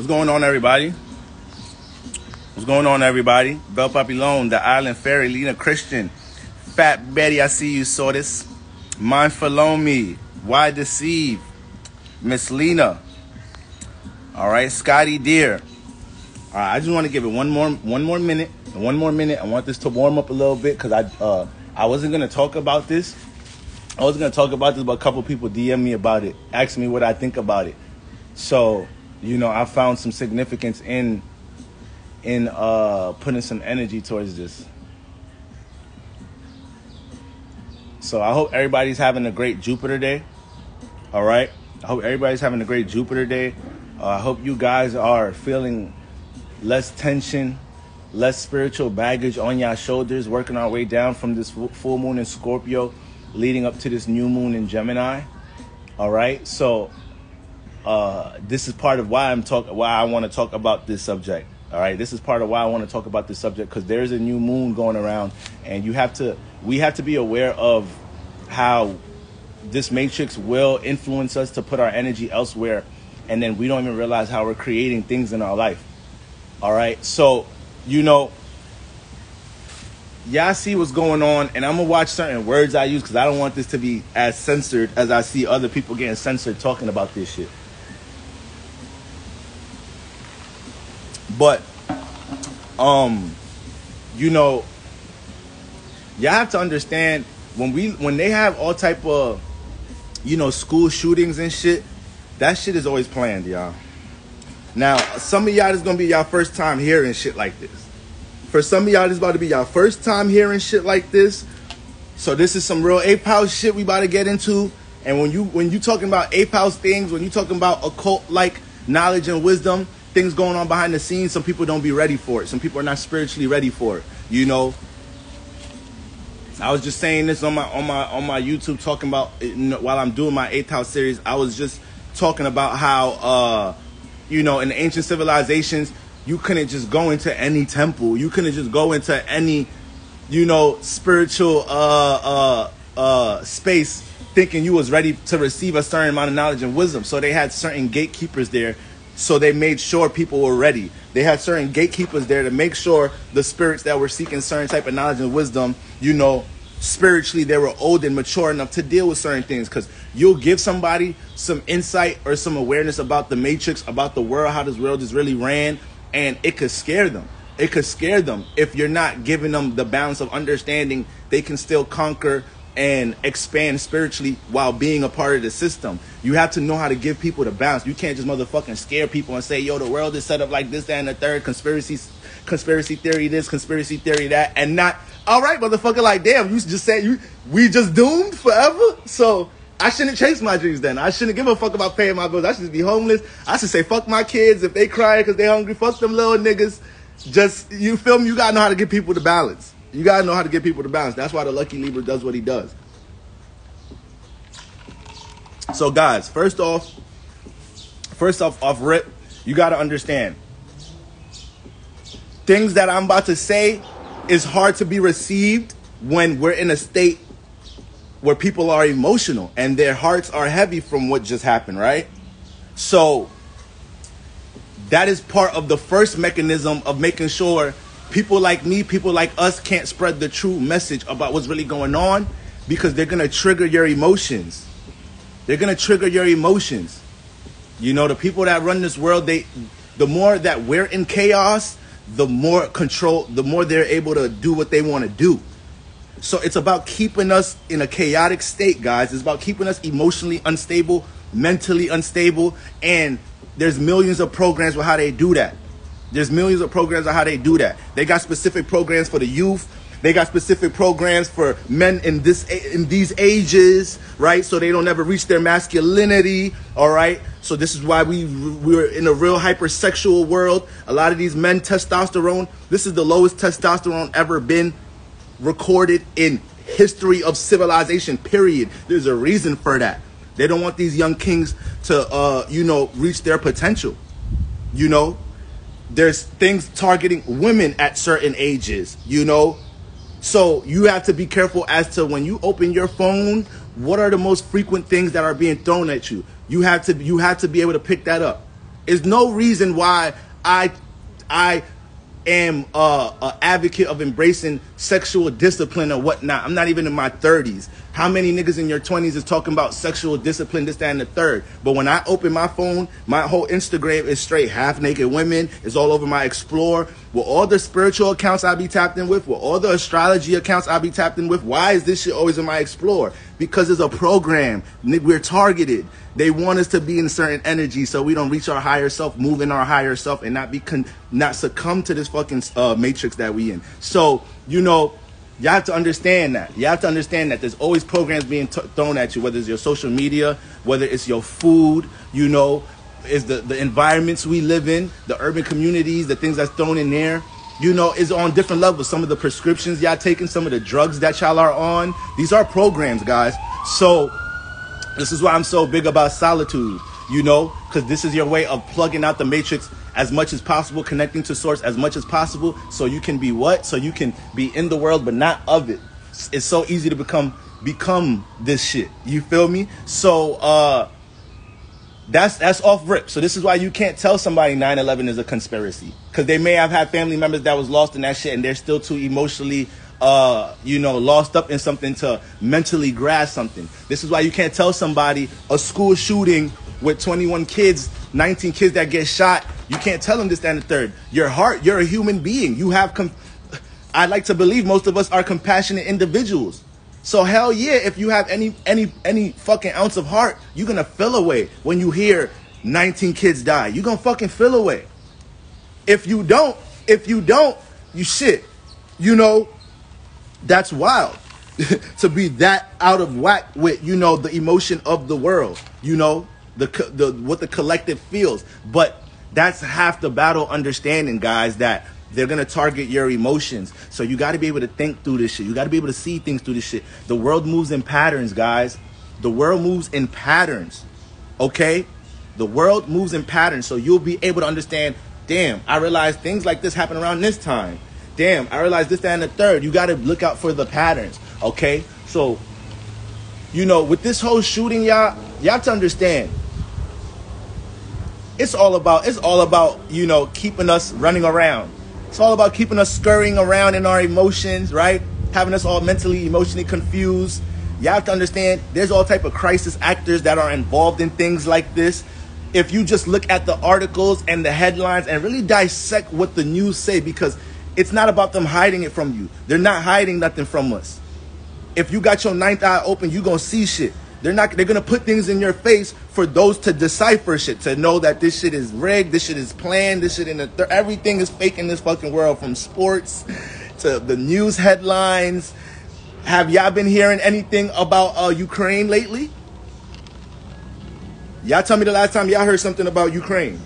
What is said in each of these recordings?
What's going on, everybody? What's going on, everybody? Bel Papilon, the Island Fairy, Lena Christian, Fat Betty, I see you, saw this. Mindful on me. Why deceive? Miss Lena. All right, Scotty Deer. All right, I just want to give it one more minute. I want this to warm up a little bit because I wasn't gonna talk about this. But a couple people DM me about it, asked me what I think about it. So, I found some significance in putting some energy towards this. So I hope everybody's having a great Jupiter day. All right. I hope everybody's having a great Jupiter day. I hope you guys are feeling less tension, less spiritual baggage on your shoulders, working our way down from this full moon in Scorpio, leading up to this new moon in Gemini. All right. So this is part of why I want to talk about this subject. All right. This is part of why I want to talk about this subject, because there's a new moon going around, and we have to be aware of how this matrix will influence us to put our energy elsewhere, and then we don't even realize how we're creating things in our life. All right. So, y'all see what's going on, and I'm going to watch certain words I use because I don't want this to be as censored as I see other people getting censored talking about this shit. But, y'all have to understand when they have all type of, school shootings and shit, that shit is always planned, y'all. Now, some of y'all is going to be y'all first time hearing shit like this. For some of y'all, this is about to be y'all first time hearing shit like this. So this is some real ape house shit we about to get into. And when you talking about ape house things, when you talking about occult-like knowledge and wisdom, things going on behind the scenes, some people don't be ready for it. Some people are not spiritually ready for it. I was just saying this on my YouTube, talking about while I'm doing my 8th house series. I was just talking about how in the ancient civilizations, you couldn't just go into any temple. You couldn't just go into any spiritual space thinking you was ready to receive a certain amount of knowledge and wisdom. So they had certain gatekeepers there. So they made sure people were ready. They had certain gatekeepers there to make sure the spirits that were seeking certain type of knowledge and wisdom, spiritually they were old and mature enough to deal with certain things. Because you'll give somebody some insight or some awareness about the matrix, about the world, how this world is really ran, and it could scare them. It could scare them if you're not giving them the balance of understanding they can still conquer and expand spiritually while being a part of the system. You have to know how to give people the balance. You can't just motherfucking scare people and say, yo, the world is set up like this, that, and the third, conspiracy theory this, conspiracy theory that, and not, all right, motherfucker, like, damn, you just said we just doomed forever? So I shouldn't chase my dreams then. I shouldn't give a fuck about paying my bills. I should just be homeless. I should say, fuck my kids if they crying because they hungry. Fuck them little niggas. Just, you feel me? You got to know how to give people the balance. You got to know how to give people the balance. That's why the Lucky Libra does what he does. So, guys, first off rip, you got to understand. Things that I'm about to say is hard to be received when we're in a state where people are emotional and their hearts are heavy from what just happened, right? So that is part of the first mechanism of making sure people like me, people like us can't spread the true message about what's really going on, because they're going to trigger your emotions. They're going to trigger your emotions. The people that run this world, the more that we're in chaos, the more control, the more they're able to do what they want to do. So it's about keeping us in a chaotic state, guys. It's about keeping us emotionally unstable, mentally unstable, and there's millions of programs with how they do that. They got specific programs for the youth. They got specific programs for men in these ages, right? So they don't ever reach their masculinity, all right? So this is why we're in a real hypersexual world. A lot of these men, testosterone, this is the lowest testosterone ever been recorded in history of civilization, period. There's a reason for that. They don't want these young kings to, reach their potential. There's things targeting women at certain ages, So you have to be careful as to when you open your phone, what are the most frequent things that are being thrown at you. You have to be able to pick that up. There's no reason why I am a advocate of embracing sexual discipline or whatnot. I'm not even in my 30s. How many niggas in your 20s is talking about sexual discipline, this, that, and the third? But when I open my phone, my whole Instagram is straight half-naked women. It's all over my Explore. With all the spiritual accounts I be tapped in with all the astrology accounts I be tapped in with, why is this shit always in my Explore? Because it's a program. We're targeted. They want us to be in certain energy so we don't reach our higher self, move in our higher self, and not succumb to this fucking matrix that we in. So, you know, you have to understand that. You have to understand that there's always programs being thrown at you, whether it's your social media, whether it's your food, you know, is the environments we live in, the urban communities, the things that's thrown in there, you know, is on different levels. Some of the prescriptions y'all taking, some of the drugs that y'all are on, these are programs, guys. So this is why I'm so big about solitude, you know, because this is your way of plugging out the matrix as much as possible, connecting to source as much as possible, so you can be what? So you can be in the world but not of it. It's so easy to become this shit. You feel me? So that's off rip. So this is why you can't tell somebody 9/11 is a conspiracy, because they may have had family members that was lost in that shit and they're still too emotionally you know, lost up in something to mentally grasp something. This is why you can't tell somebody a school shooting with 21 kids, 19 kids that get shot. You can't tell them this, that, and the third. Your heart, you're a human being. You have, I like to believe most of us are compassionate individuals. So hell yeah, if you have any fucking ounce of heart, you're gonna feel away when you hear 19 kids die. You're gonna fucking feel away. If you don't, you shit. You know, that's wild. To be that out of whack with, you know, the emotion of the world, you know, the what the collective feels. But that's half the battle, understanding, guys, that they're going to target your emotions. So you got to be able to think through this shit. You got to be able to see things through this shit. The world moves in patterns, guys. The world moves in patterns. Okay? The world moves in patterns. So you'll be able to understand, damn, I realize things like this happen around this time. Damn, I realize this, that, and the third. You got to look out for the patterns. Okay? So, you know, with this whole shooting, y'all have to understand, it's all about, you know, keeping us running around. It's all about keeping us scurrying around in our emotions, right? Having us all mentally, emotionally confused. You have to understand there's all type of crisis actors that are involved in things like this. If you just look at the articles and the headlines and really dissect what the news say, because it's not about them hiding it from you. They're not hiding nothing from us. If you got your ninth eye open, you're going to see shit. They're going to put things in your face for those to decipher shit, to know that this shit is rigged, this shit is planned, this shit everything is fake in this fucking world, from sports to the news headlines. Have y'all been hearing anything about Ukraine lately? Y'all tell me the last time y'all heard something about Ukraine.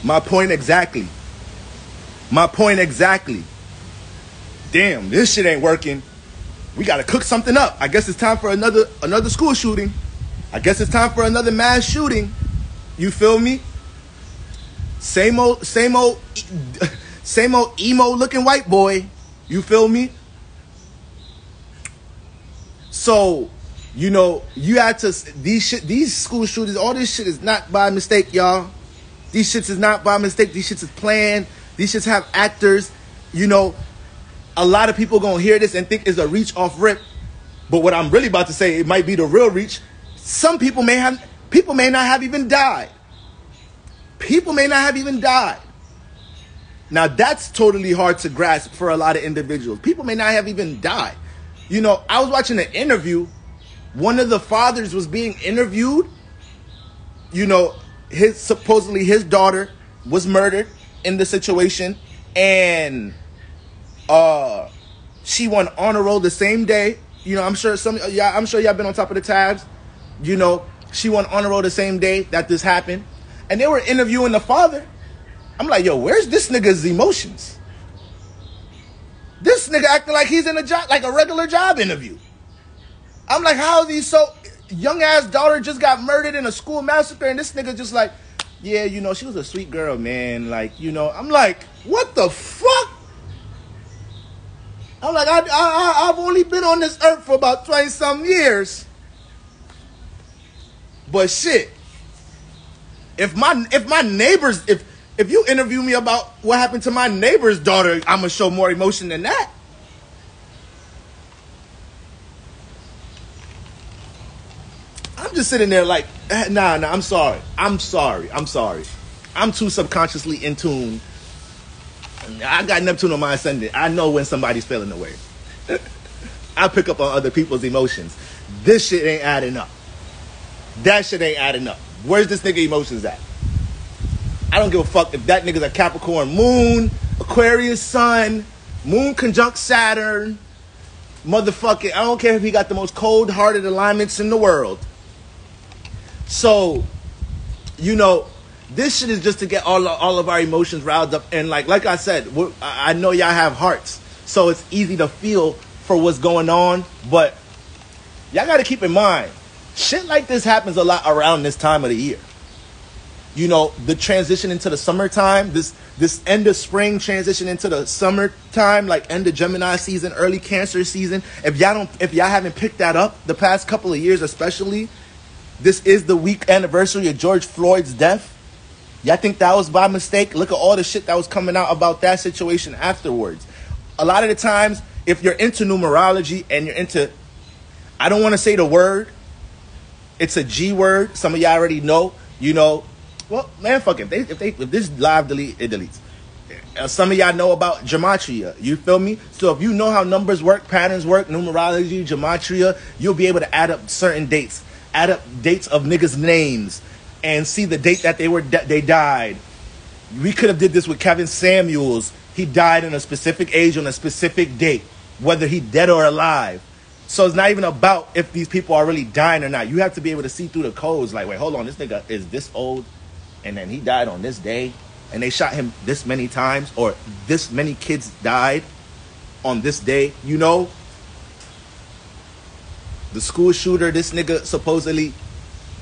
My point exactly. Damn, this shit ain't working. We gotta cook something up. I guess it's time for another school shooting. I guess it's time for another mass shooting. You feel me? Same old emo looking white boy. You feel me? So, you know, you had to, these school shootings, all this shit is not by mistake, y'all. These shits is not by mistake. These shits is planned. These shits have actors. You know, a lot of people gonna hear this and think it's a reach off rip. But what I'm really about to say, it might be the real reach. Some people may not have even died. People may not have even died. Now that's totally hard to grasp for a lot of individuals. People may not have even died. You know, I was watching an interview. One of the fathers was being interviewed. You know, supposedly his daughter was murdered in the situation, and she won honor roll the same day. You know, I'm sure y'all been on top of the tabs. You know, she won honor roll the same day that this happened, and they were interviewing the father. I'm like, yo, where's this nigga's emotions? This nigga acting like he's in a job, like a regular job interview. I'm like, how is he so young ass daughter just got murdered in a school massacre, and this nigga just like, yeah, you know, she was a sweet girl, man. Like, you know, I'm like, what the fuck? I'm like, I've only been on this earth for about 20-some years. But shit, if my neighbors, if you interview me about what happened to my neighbor's daughter, I'm gonna show more emotion than that. I'm just sitting there like, nah, I'm sorry. I'm too subconsciously in tune. I got Neptune on my ascendant. I know when somebody's feeling away. I pick up on other people's emotions. This shit ain't adding up. That shit ain't adding up. Where's this nigga emotions at? I don't give a fuck if that nigga's a Capricorn moon, Aquarius sun, moon conjunct Saturn, motherfucking, I don't care if he got the most cold-hearted alignments in the world. So, you know, this shit is just to get all of our emotions riled up. And like I said, I know y'all have hearts, so it's easy to feel for what's going on. But y'all got to keep in mind, shit like this happens a lot around this time of the year. You know, the transition into the summertime, this end of spring transition into the summertime, like end of Gemini season, early Cancer season. If y'all haven't picked that up the past couple of years, especially, this is the week anniversary of George Floyd's death. Y'all think that was by mistake? Look at all the shit that was coming out about that situation afterwards. A lot of the times, if you're into numerology and you're into, I don't want to say the word, it's a G word. Some of y'all already know, you know. Well, man, fuck it. If this live delete, it deletes. Some of y'all know about gematria. You feel me? So if you know how numbers work, patterns work, numerology, gematria, you'll be able to add up certain dates. Add up dates of niggas' names and see the date that they died. We could have did this with Kevin Samuels. He died in a specific age on a specific date, whether he dead or alive. So it's not even about if these people are really dying or not. You have to be able to see through the codes. Like, wait, hold on, this nigga is this old, and then he died on this day, and they shot him this many times, or this many kids died on this day, you know? The school shooter, this nigga supposedly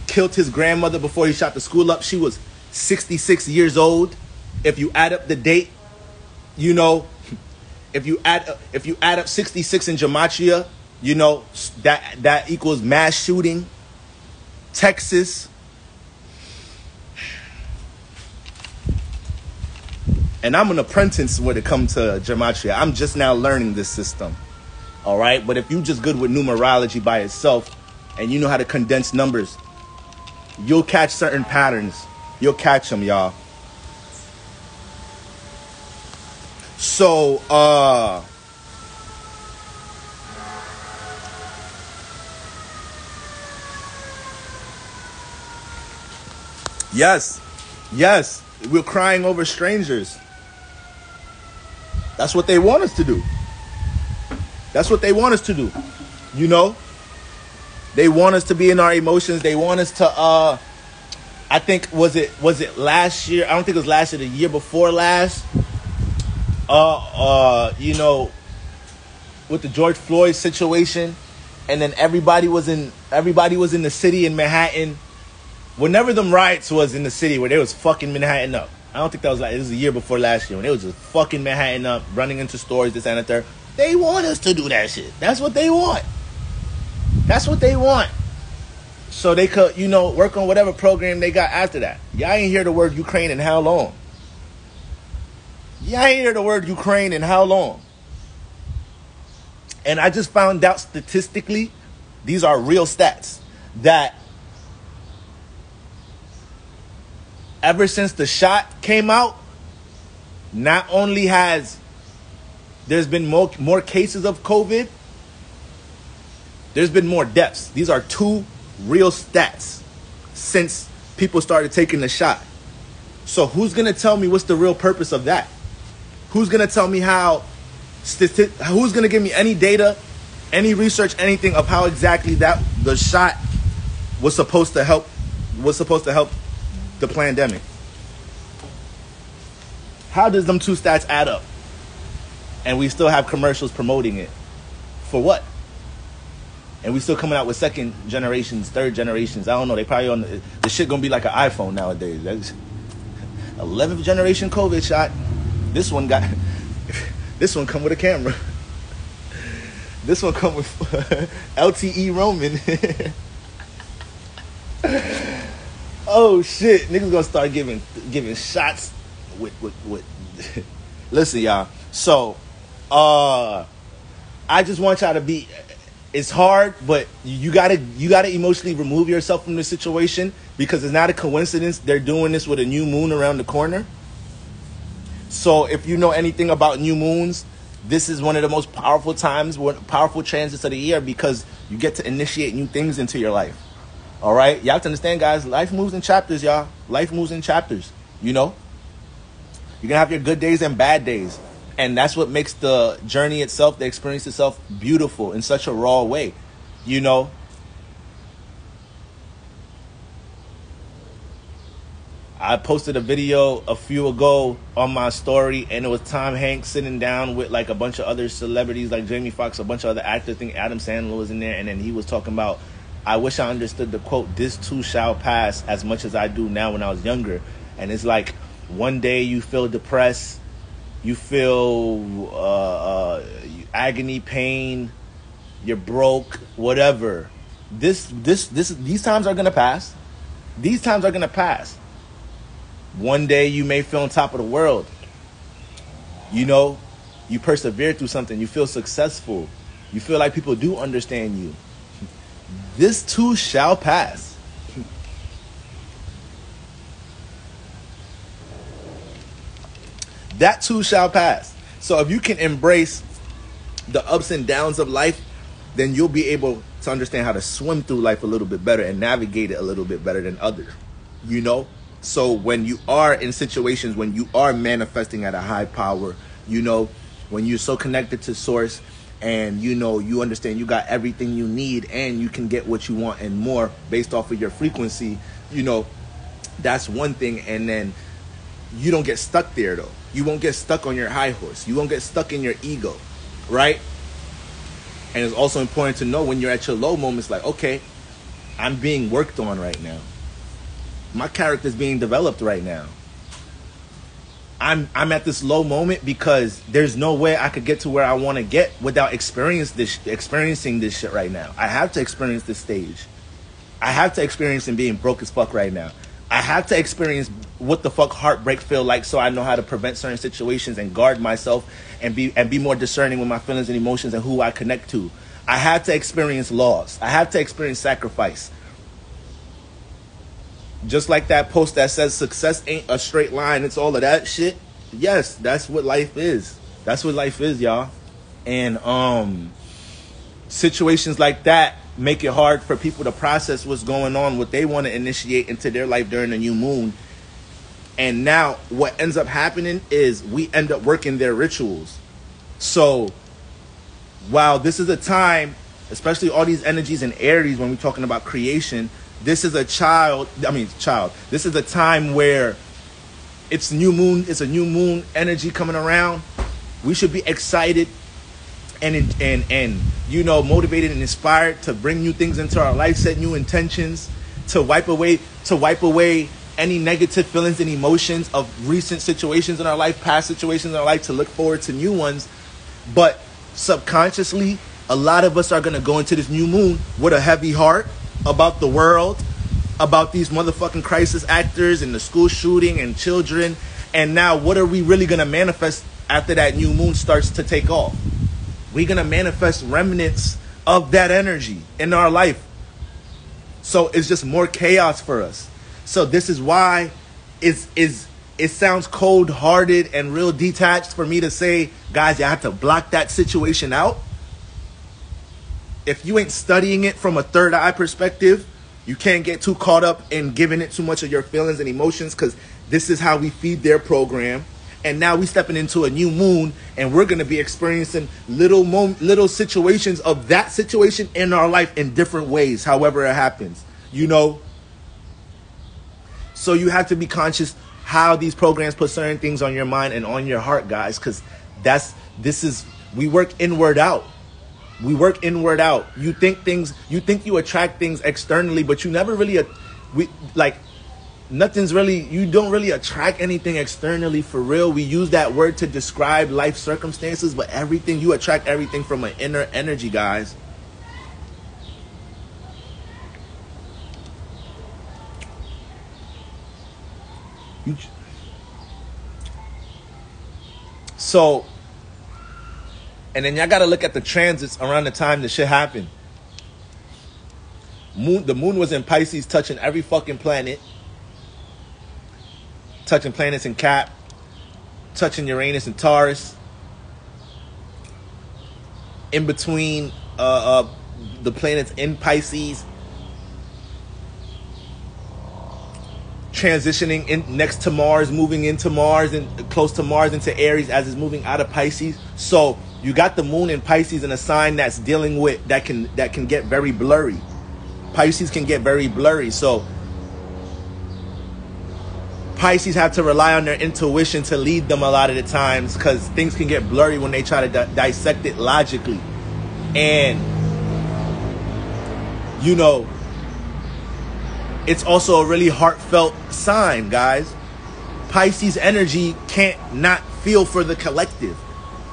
killed his grandmother before he shot the school up. She was 66 years old. If you add up the date, you know, if you add up 66 in gematria, you know, that equals mass shooting, Texas. And I'm an apprentice when it comes to gematria. I'm just now learning this system. All right? But if you just good with numerology by itself and you know how to condense numbers, you'll catch certain patterns. You'll catch them, y'all. So, yes, we're crying over strangers. That's what they want us to do. That's what they want us to do. You know? They want us to be in our emotions. They want us to, I think, was it last year? I don't think it was last year, the year before last. You know, with the George Floyd situation. And then everybody was in the city in Manhattan. Whenever them riots was in the city where they was fucking Manhattan up. I don't think that was it was a year before last year when they was just fucking Manhattan up, running into stores, this and that there. They want us to do that shit. That's what they want. That's what they want. So they could, you know, work on whatever program they got after that. Y'all ain't hear the word Ukraine in how long? Y'all ain't hear the word Ukraine in how long? And I just found out statistically, these are real stats, that ever since the shot came out, not only has there's been more cases of COVID, there's been more deaths. These are two real stats since people started taking the shot. So who's going to tell me what's the real purpose of that? Who's going to tell me who's going to give me any data, any research, anything of how exactly that the shot was supposed to help the pandemic? How does them two stats add up? And we still have commercials promoting it. For what? And we still coming out with second generations, third generations. I don't know. They probably on the shit gonna be like an iPhone nowadays. That's 11th generation COVID shot. This one come with a camera. This one come with LTE roaming. Oh shit, niggas gonna start giving shots with listen, y'all. So I just want y'all to be, it's hard, but you gotta emotionally remove yourself from the situation, because it's not a coincidence they're doing this with a new moon around the corner. So if you know anything about new moons, this is one of the most powerful times, powerful transits of the year, because you get to initiate new things into your life. All right? You have to understand, guys, life moves in chapters, y'all. Life moves in chapters, you know? You're going to have your good days and bad days. And that's what makes the journey itself, the experience itself, beautiful in such a raw way, you know? I posted a video a few ago on my story, and it was Tom Hanks sitting down with like a bunch of other celebrities like Jamie Foxx, a bunch of other actors. I think Adam Sandler was in there, and then he was talking about, I wish I understood the quote, "This too shall pass," as much as I do now when I was younger. And it's like, one day you feel depressed, you feel agony, pain, you're broke, whatever. These times are gonna pass. These times are gonna pass. One day you may feel on top of the world. You know, you persevere through something. You feel successful. You feel like people do understand you. This too shall pass. That too shall pass. So if you can embrace the ups and downs of life, then you'll be able to understand how to swim through life a little bit better and navigate it a little bit better than others. You know? So when you are in situations, when you are manifesting at a high power, you know, when you're so connected to source, and you know, you understand you got everything you need and you can get what you want and more based off of your frequency, you know, that's one thing. And then you don't get stuck there though. You won't get stuck on your high horse. You won't get stuck in your ego, right? And it's also important to know when you're at your low moments, like, okay, I'm being worked on right now. My character's being developed right now. I'm at this low moment because there's no way I could get to where I want to get without experiencing this shit right now. I have to experience this stage. I have to experience and being broke as fuck right now. I have to experience what the fuck heartbreak feel like, so I know how to prevent certain situations and guard myself and be more discerning with my feelings and emotions and who I connect to. I have to experience loss. I have to experience sacrifice. Just like that post that says success ain't a straight line, it's all of that shit. Yes, that's what life is. That's what life is, y'all. And situations like that make it hard for people to process what's going on, what they want to initiate into their life during the new moon. And now what ends up happening is we end up working their rituals. So while this is a time, especially all these energies in Aries when we're talking about creation, this is a this is a time where it's new moon, it's a new moon energy coming around. We should be excited and you know, motivated and inspired to bring new things into our life, set new intentions, to wipe away any negative feelings and emotions of recent situations in our life, past situations in our life, to look forward to new ones. But subconsciously, a lot of us are going to go into this new moon with a heavy heart about the world, about these motherfucking crisis actors and the school shooting and children. And now what are we really going to manifest after that new moon starts to take off? We're going to manifest remnants of that energy in our life. So it's just more chaos for us. So this is why it sounds cold-hearted and real detached for me to say, guys, you have to block that situation out. If you ain't studying it from a third eye perspective, you can't get too caught up in giving it too much of your feelings and emotions, because this is how we feed their program. And now we stepping into a new moon, and we're going to be experiencing little situations of that situation in our life in different ways, however it happens, you know. So you have to be conscious how these programs put certain things on your mind and on your heart, guys, because we work inward out. We work inward out. You think you attract things externally, but you never really, you don't really attract anything externally for real. We use that word to describe life circumstances, but you attract everything from an inner energy, guys. So, and then y'all got to look at the transits around the time the shit happened. The moon was in Pisces, touching every fucking planet. Touching planets in Cap. Touching Uranus and Taurus. In between the planets in Pisces. Transitioning in next to Mars, moving into Mars and close to Mars into Aries as it's moving out of Pisces. So you got the moon in Pisces in a sign that's dealing with that can get very blurry. Pisces can get very blurry. So Pisces have to rely on their intuition to lead them a lot of the times, because things can get blurry when they try to dissect it logically. And you know, it's also a really heartfelt sign, guys. Pisces energy can't not feel for the collective.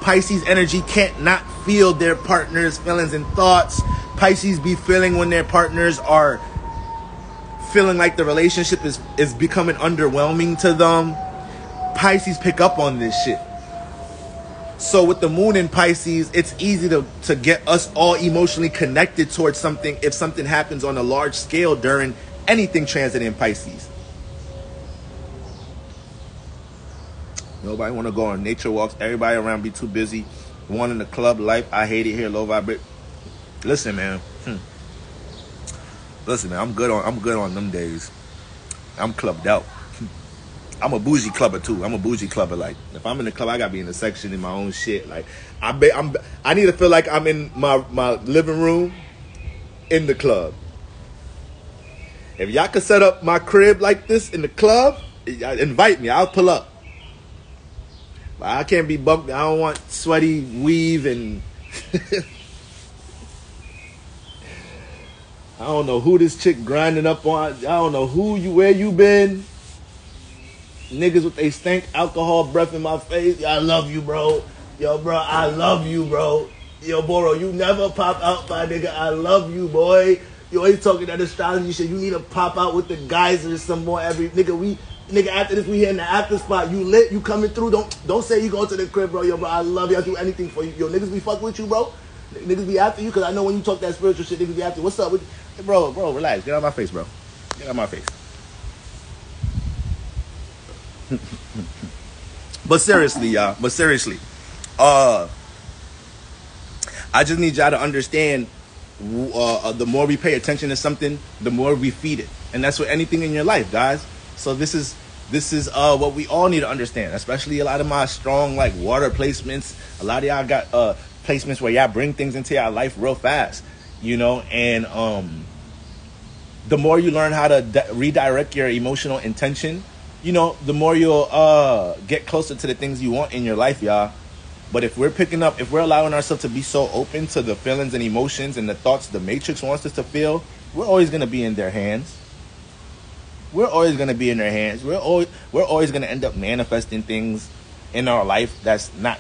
Pisces energy can't not feel their partner's feelings and thoughts. Pisces be feeling when their partners are feeling like the relationship is becoming underwhelming to them. Pisces pick up on this shit. So with the moon in Pisces, it's easy to get us all emotionally connected towards something if something happens on a large scale during anything transit in Pisces. Nobody want to go on nature walks. Everybody around be too busy. Wanting the club life. I hate it here. Low vibrate. Listen, man. Listen, man. I'm good on them days. I'm clubbed out. I'm a bougie clubber too. I'm a bougie clubber. Like, if I'm in the club, I gotta be in the section in my own shit. Like, I need to feel like I'm in my living room in the club. If y'all could set up my crib like this in the club, invite me. I'll pull up. But I can't be bumped. I don't want sweaty weave and I don't know who this chick grinding up on. I don't know where you been. Niggas with they stank alcohol breath in my face. I love you, bro. Yo, bro, I love you, bro. Yo, Boro, you never pop out, my nigga. I love you, boy. You always talking that astrology shit. You need to pop out with the geysers some more every nigga. After this, we here in the after spot. You lit, you coming through. Don't say you go to the crib, bro. Yo, bro, I love you. I'll do anything for you. Yo, niggas be fuck with you, bro. Niggas be after you, because I know when you talk that spiritual shit, niggas be after you. What's up with you? Hey, bro, relax. Get out of my face, bro. Get out of my face. But seriously, y'all. I just need y'all to understand, the more we pay attention to something, the more we feed it. And that's with anything in your life, guys. So this is what we all need to understand, especially a lot of my strong like water placements. A lot of y'all got placements where y'all bring things into your life real fast, you know, and the more you learn how to redirect your emotional intention, you know, the more you'll get closer to the things you want in your life, y'all. But if we're allowing ourselves to be so open to the feelings and emotions and the thoughts the Matrix wants us to feel, we're always going to be in their hands. We're always going to be in their hands. We're always going to end up manifesting things in our life that's not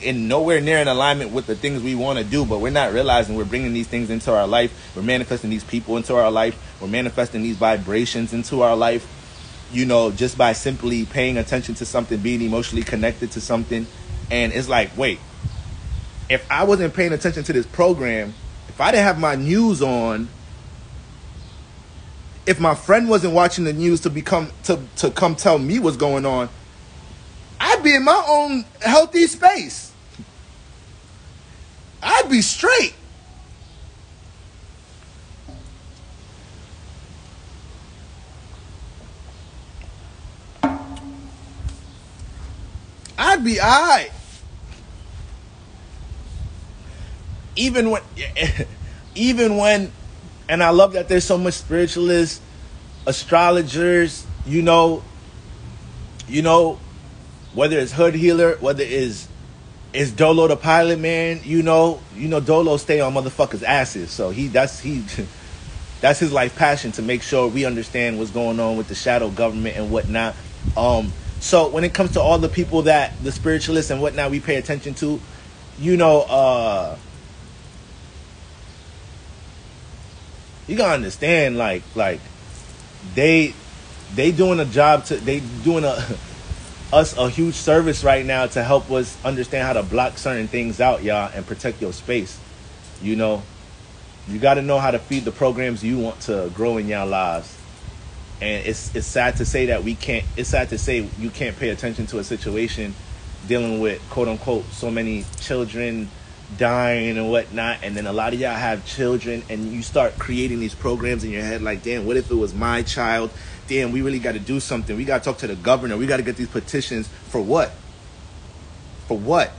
nowhere near in alignment with the things we want to do, but we're not realizing we're bringing these things into our life. We're manifesting these people into our life. We're manifesting these vibrations into our life, you know, just by simply paying attention to something, being emotionally connected to something. And it's like, wait, if I wasn't paying attention to this program, if I didn't have my news on, if my friend wasn't watching the news to come tell me what's going on, I'd be in my own healthy space. I'd be straight. I'd be all right. Even when, and I love that there's so much spiritualists, astrologers, you know, whether it's Hood Healer, whether it's Dolo the Pilot Man, you know Dolo stay on motherfuckers' asses. So that's his life passion, to make sure we understand what's going on with the shadow government and whatnot. So when it comes to all the people that the spiritualists and whatnot we pay attention to, you know, you gotta understand, like they doing a job us a huge service right now to help us understand how to block certain things out, y'all, and protect your space. You know, you got to know how to feed the programs you want to grow in your lives. And it's sad to say that we can't. It's sad to say you can't pay attention to a situation dealing with quote unquote so many children dying and whatnot, and then a lot of y'all have children, and you start creating these programs in your head like, damn, what if it was my child? Damn, we really got to do something. We got to talk to the governor. We got to get these petitions. For what? For what?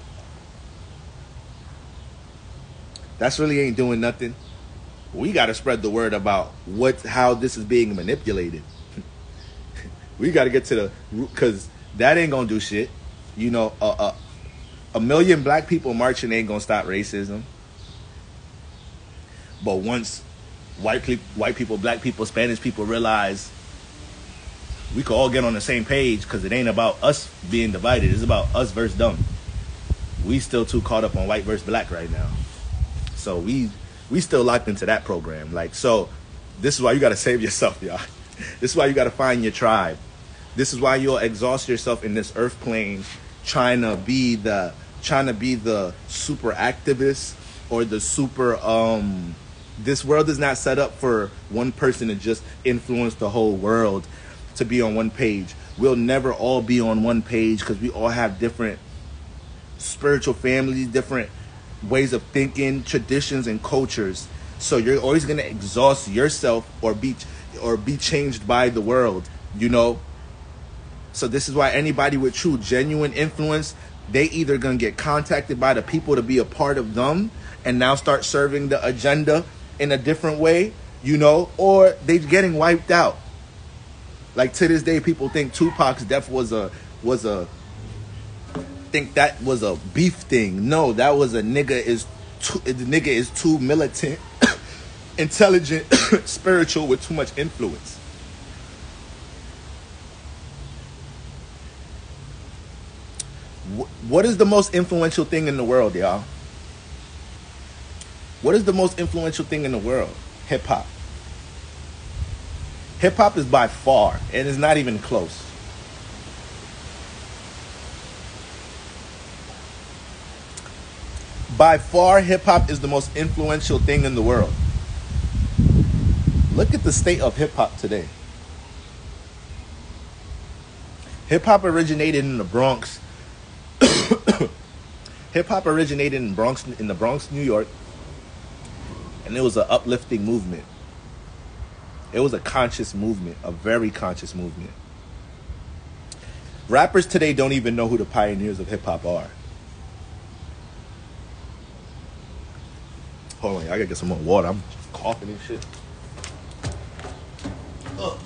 That's really ain't doing nothing. We got to spread the word about how this is being manipulated. We got to get to the, because that ain't gonna do shit. You know, a million black people marching ain't gonna stop racism. But once white people, black people, Spanish people realize we could all get on the same page, because it ain't about us being divided. It's about us versus them. We still too caught up on white versus black right now. So we still locked into that program. Like, so this is why you got to save yourself, y'all. This is why you got to find your tribe. This is why you'll exhaust yourself in this earth plane trying to be the super activist or the super this world is not set up for one person to just influence the whole world to be on one page. We'll never all be on one page, because we all have different spiritual families, different ways of thinking, traditions, and cultures. So you're always going to exhaust yourself or be changed by the world, you know. So this is why anybody with true, genuine influence, they either going to get contacted by the people to be a part of them and now start serving the agenda in a different way, you know, or they getting wiped out. Like, to this day, people think Tupac's death was a beef thing. No, that was the nigga is too militant, intelligent, spiritual, with too much influence. What is the most influential thing in the world, y'all? What is the most influential thing in the world? Hip hop. Hip hop is by far, and it's not even close. By far, hip hop is the most influential thing in the world. Look at the state of hip hop today. Hip hop originated in the Bronx. Hip hop originated in the Bronx, New York, and it was an uplifting movement. It was a conscious movement, a very conscious movement. Rappers today don't even know who the pioneers of hip hop are. Hold on, I gotta get some more water. I'm coughing and shit. Ugh.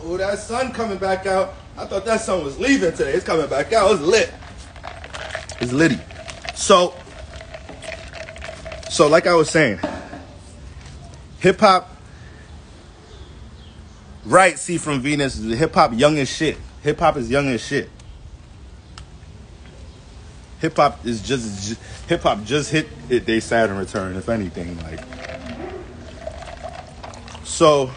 Oh, that sun coming back out. I thought that sun was leaving today. It's coming back out. It's lit. It's litty. So like I was saying, hip hop, right? See from Venus, hip hop young as shit. Hip hop is young as shit. Hip hop just hit it. They Saturn return, if anything, like. So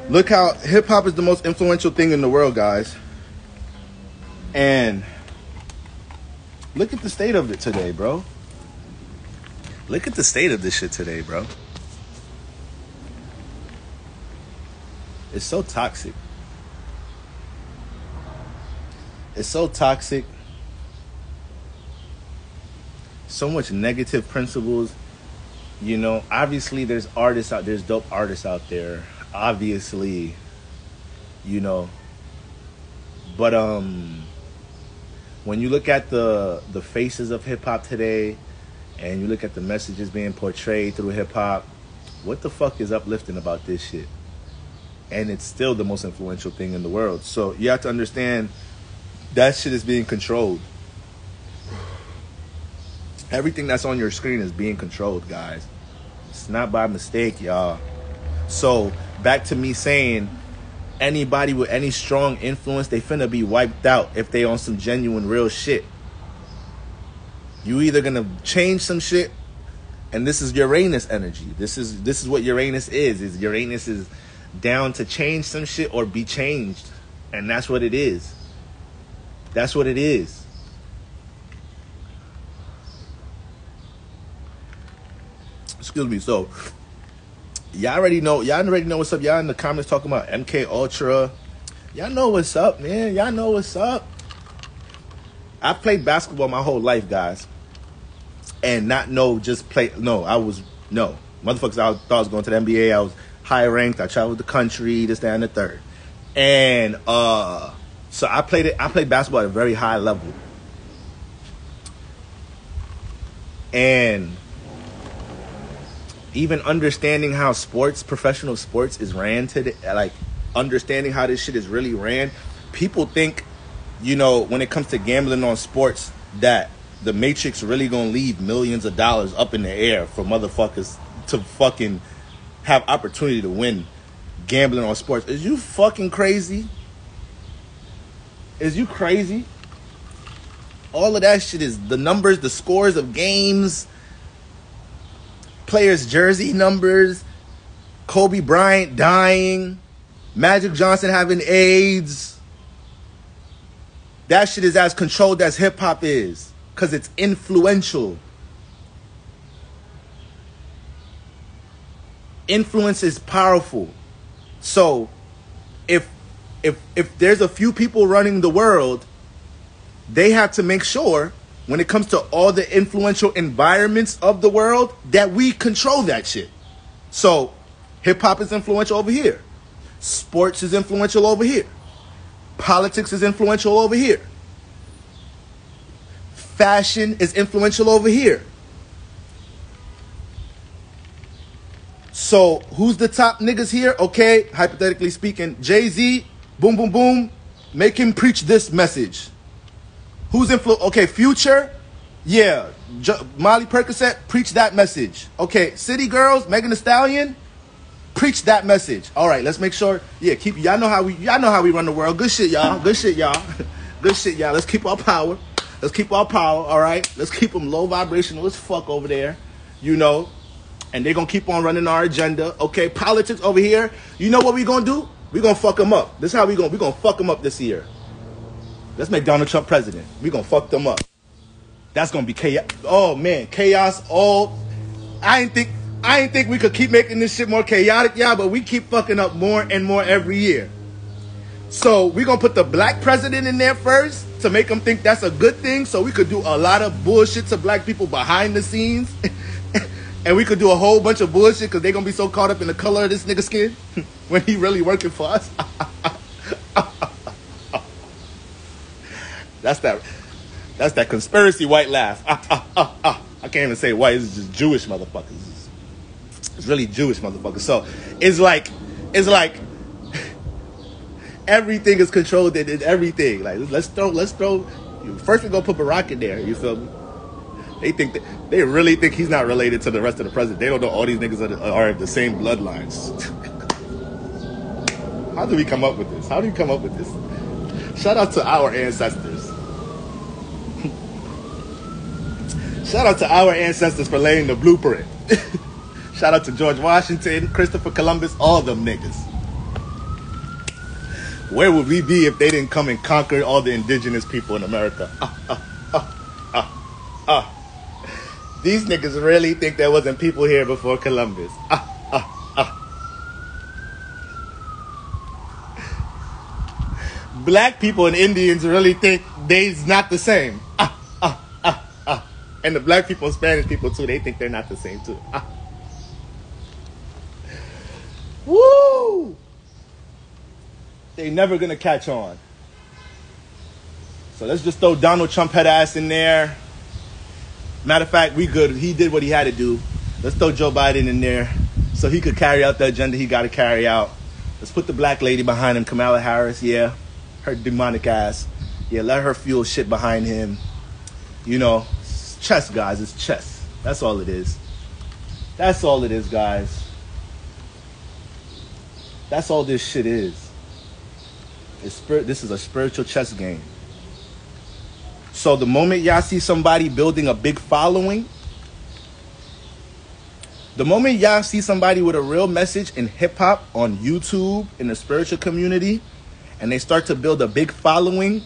look how hip hop is the most influential thing in the world, guys. And look at the state of it today, bro. Look at the state of this shit today, bro. It's so toxic. It's so toxic. So much negative principles. You know, obviously there's dope artists out there. Obviously, you know. But when you look at the faces of hip hop today, and you look at the messages being portrayed through hip hop, what the fuck is uplifting about this shit? And it's still the most influential thing in the world. So you have to understand That shit is being controlled. Everything that's on your screen is being controlled, guys. It's not by mistake, y'all. So, back to me saying, anybody with any strong influence, they finna be wiped out if they on some genuine, real shit. You either gonna change some shit, and this is Uranus energy. This is what Uranus is Uranus is down to change some shit or be changed. And that's what it is. That's what it is. Excuse me. So, y'all already know what's up. Y'all in the comments talking about MK Ultra. Y'all know what's up, man. Y'all know what's up. I played basketball my whole life, guys. And not know just play. No. Motherfuckers, I thought I was going to the NBA. I was high ranked. I traveled the country, this, that, and the third. And so I played basketball at a very high level. And even understanding how professional sports is ran today, like understanding how this shit is really ran, people think, when it comes to gambling on sports, that the Matrix really gonna leave millions of dollars up in the air for motherfuckers to fucking have opportunity to win gambling on sports. Is you fucking crazy? Is you crazy? All of that shit is the numbers, the scores of games, players' jersey numbers, Kobe Bryant dying, Magic Johnson having AIDS. That shit is as controlled as hip-hop is. Because it's influential. Influence is powerful. So, if there's a few people running the world, they have to make sure, when it comes to all the influential environments of the world, that we control that shit. So, hip-hop is influential over here. Sports is influential over here. Politics is influential over here. Fashion is influential over here. So, who's the top niggas here? Okay, hypothetically speaking, Jay-Z, boom, boom, boom, make him preach this message. Who's okay, Future, yeah, Molly Percocet, preach that message. Okay, City Girls, Megan Thee Stallion, preach that message. All right, let's make sure, y'all know how we run the world. Good shit, y'all. Good shit, y'all. Good shit, y'all. Let's keep our power. Let's keep our power, all right? Let's keep them low vibrational as fuck over there, And they're going to keep on running our agenda. Okay, politics over here. You know what we going to do? We're going to fuck them up. This is how we're going to fuck them up this year. Let's make Donald Trump president. We're going to fuck them up. That's going to be chaos. Oh, man, chaos. I ain't think we could keep making this shit more chaotic, y'all, but we keep fucking up more and more every year. So we're going to put the black president in there first to make them think that's a good thing, so we could do a lot of bullshit to black people behind the scenes. And we could do a whole bunch of bullshit because they're going to be so caught up in the color of this nigga skin when he really working for us. That's that conspiracy white laugh. I can't even say white. It's just Jewish motherfuckers. It's really Jewish motherfuckers. So it's like everything is controlled in everything. Like let's throw. First we gonna put Barack in there. You feel me? They really think he's not related to the rest of the president. They don't know all these niggas are the same bloodlines. How do we come up with this? How do you come up with this? Shout out to our ancestors. Shout out to our ancestors for laying the blueprint. Shout out to George Washington, Christopher Columbus, all them niggas. Where would we be if they didn't come and conquer all the indigenous people in America? These niggas really think there wasn't people here before Columbus. Black people and Indians really think they's not the same. And the black people and Spanish people too, they think they're not the same too. Woo! They never gonna catch on. So let's just throw Donald Trump head ass in there. Matter of fact, we good. He did what he had to do. Let's throw Joe Biden in there so he could carry out the agenda he got to carry out. Let's put the black lady behind him, Kamala Harris. Yeah, her demonic ass. Yeah, let her fuel shit behind him. You know, it's chess, guys. It's chess. That's all it is. That's all it is, guys. That's all this shit is. This is a spiritual chess game. So the moment y'all see somebody building a big following, the moment y'all see somebody with a real message in hip-hop, on YouTube, in the spiritual community, and they start to build a big following,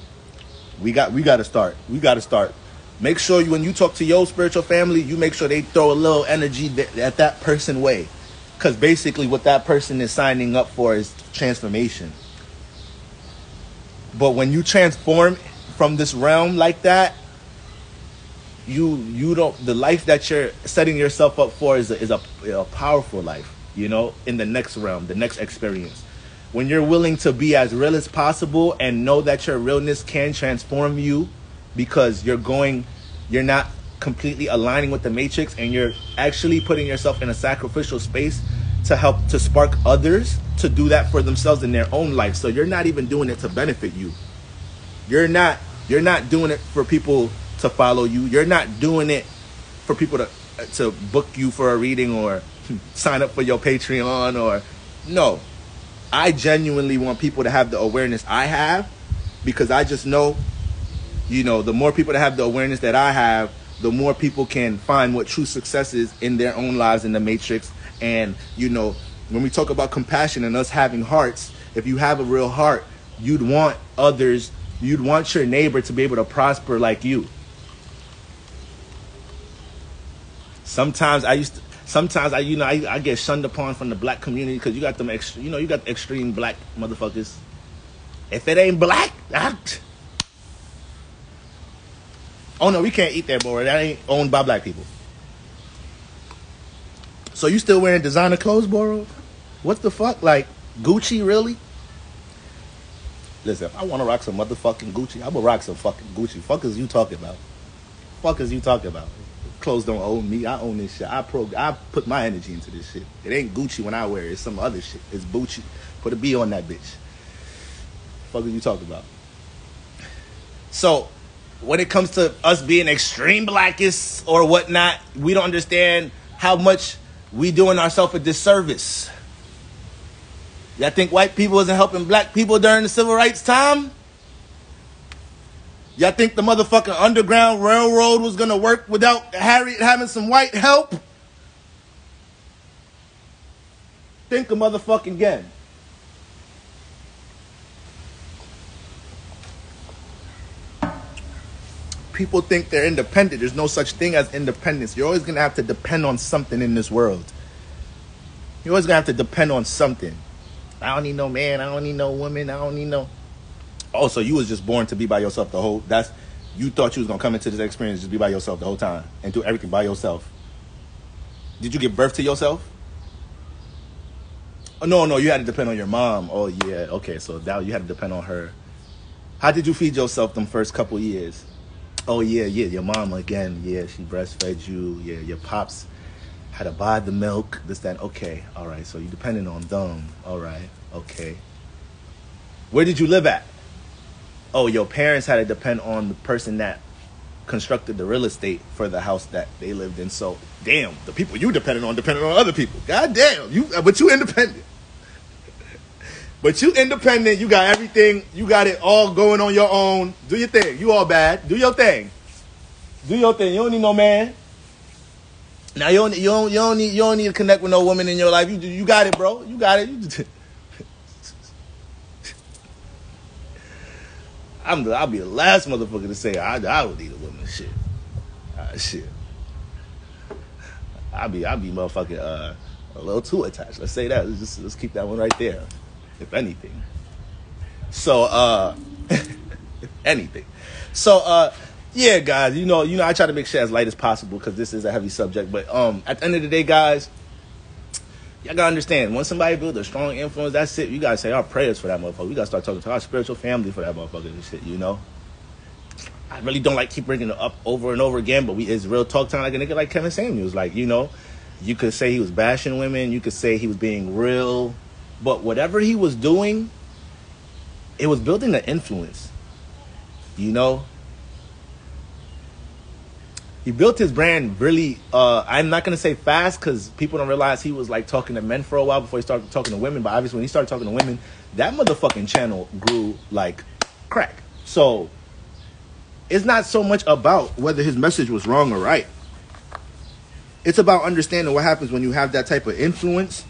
we got to start. We got to start. Make sure when you talk to your spiritual family, you make sure they throw a little energy at that person way. Because basically what that person is signing up for is transformation. But when you transform from this realm like that, you don't, the life that you're setting yourself up for is a powerful life, you know, in the next realm, the next experience. When you're willing to be as real as possible and know that your realness can transform you, because you're not completely aligning with the matrix, and you're actually putting yourself in a sacrificial space to help to spark others to do that for themselves in their own life. So you're not even doing it to benefit you. You're not doing it for people to follow you. You're not doing it for people to book you for a reading or sign up for your Patreon or no. I genuinely want people to have the awareness I have, because I just know, you know, the more people that have the awareness that I have, the more people can find what true success is in their own lives in the matrix. And, you know, when we talk about compassion and us having hearts, if you have a real heart, you'd want your neighbor to be able to prosper like you. Sometimes I get shunned upon from the black community because you got them you got the extreme black motherfuckers. If it ain't black, oh no, we can't eat that, boy. That ain't owned by black people. So you still wearing designer clothes, Boro? What the fuck? Like, Gucci, really? Listen, if I want to rock some motherfucking Gucci, I'm going to rock some fucking Gucci. Fuck is you talking about? Fuck is you talking about? Clothes don't own me. I own this shit. I put my energy into this shit. It ain't Gucci when I wear it. It's some other shit. It's Gucci. Put a B on that bitch. Fuck is you talking about? So, when it comes to us being extreme blackists or whatnot, we don't understand how much we doing ourselves a disservice. Y'all think white people wasn't helping black people during the civil rights time? Y'all think the motherfucking Underground Railroad was gonna work without Harriet having some white help? Think a motherfucking again. People think they're independent. There's no such thing as independence. You're always going to have to depend on something in this world. You're always going to have to depend on something. I don't need no man. I don't need no woman. I don't need no... Oh, so you was just born to be by yourself the whole... You thought you was going to come into this experience just be by yourself the whole time and do everything by yourself. Did you give birth to yourself? Oh, no, you had to depend on your mom. Oh, yeah, okay, so that you had to depend on her. How did you feed yourself them first couple years? Oh, yeah, your mama again. Yeah, she breastfed you. Yeah, your pops had to buy the milk. This, that. Okay, all right. So you depending on them. All right, okay. Where did you live at? Oh, your parents had to depend on the person that constructed the real estate for the house that they lived in. So, damn, the people you depended on other people. God damn, but you independent. But you independent, you got everything, you got it all going on your own. Do your thing. You all bad. Do your thing. Do your thing. You don't need no man. Now you don't need to connect with no woman in your life. You got it, bro. You got it. I'll be the last motherfucker to say I don't need a woman. Shit. I'll be motherfucking a little too attached. Let's say that. Let's keep that one right there. If anything. So, if anything. So, yeah, guys, you know, I try to make shit as light as possible because this is a heavy subject. But at the end of the day, guys, y'all gotta understand, when somebody builds a strong influence, that's it. You gotta say our prayers for that motherfucker. We gotta start talking to our spiritual family for that motherfucker and shit, you know? I really don't like keep bringing it up over and over again, but it's real talk time like a nigga like Kevin Samuels. Like, you know, you could say he was bashing women. You could say he was being real. But whatever he was doing, it was building the influence. You know, he built his brand really, I'm not going to say fast because people don't realize he was like talking to men for a while before he started talking to women. But obviously when he started talking to women, that motherfucking channel grew like crack. So it's not so much about whether his message was wrong or right. It's about understanding what happens when you have that type of influence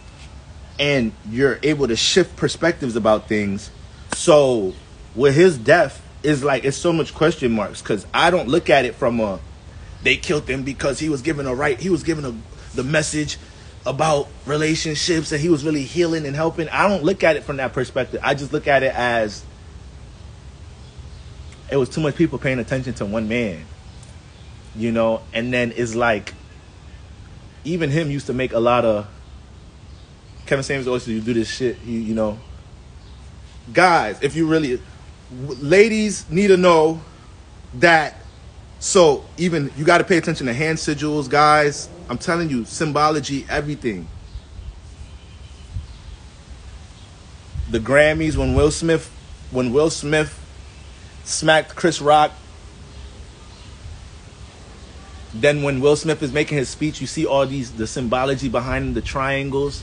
and you're able to shift perspectives about things. So with his death, is like, it's so much question marks because I don't look at it from a, they killed him because he was given the message about relationships and he was really healing and helping. I don't look at it from that perspective. I just look at it as it was too much people paying attention to one man, you know. And then it's like, even him used to make a lot of, Kevin Samuels always used to do this shit, you know. Guys, if you really, ladies need to know that. So even you got to pay attention to hand sigils, guys. I'm telling you, symbology, everything. The Grammys, when Will Smith smacked Chris Rock, then when Will Smith is making his speech, you see all the symbology behind the triangles.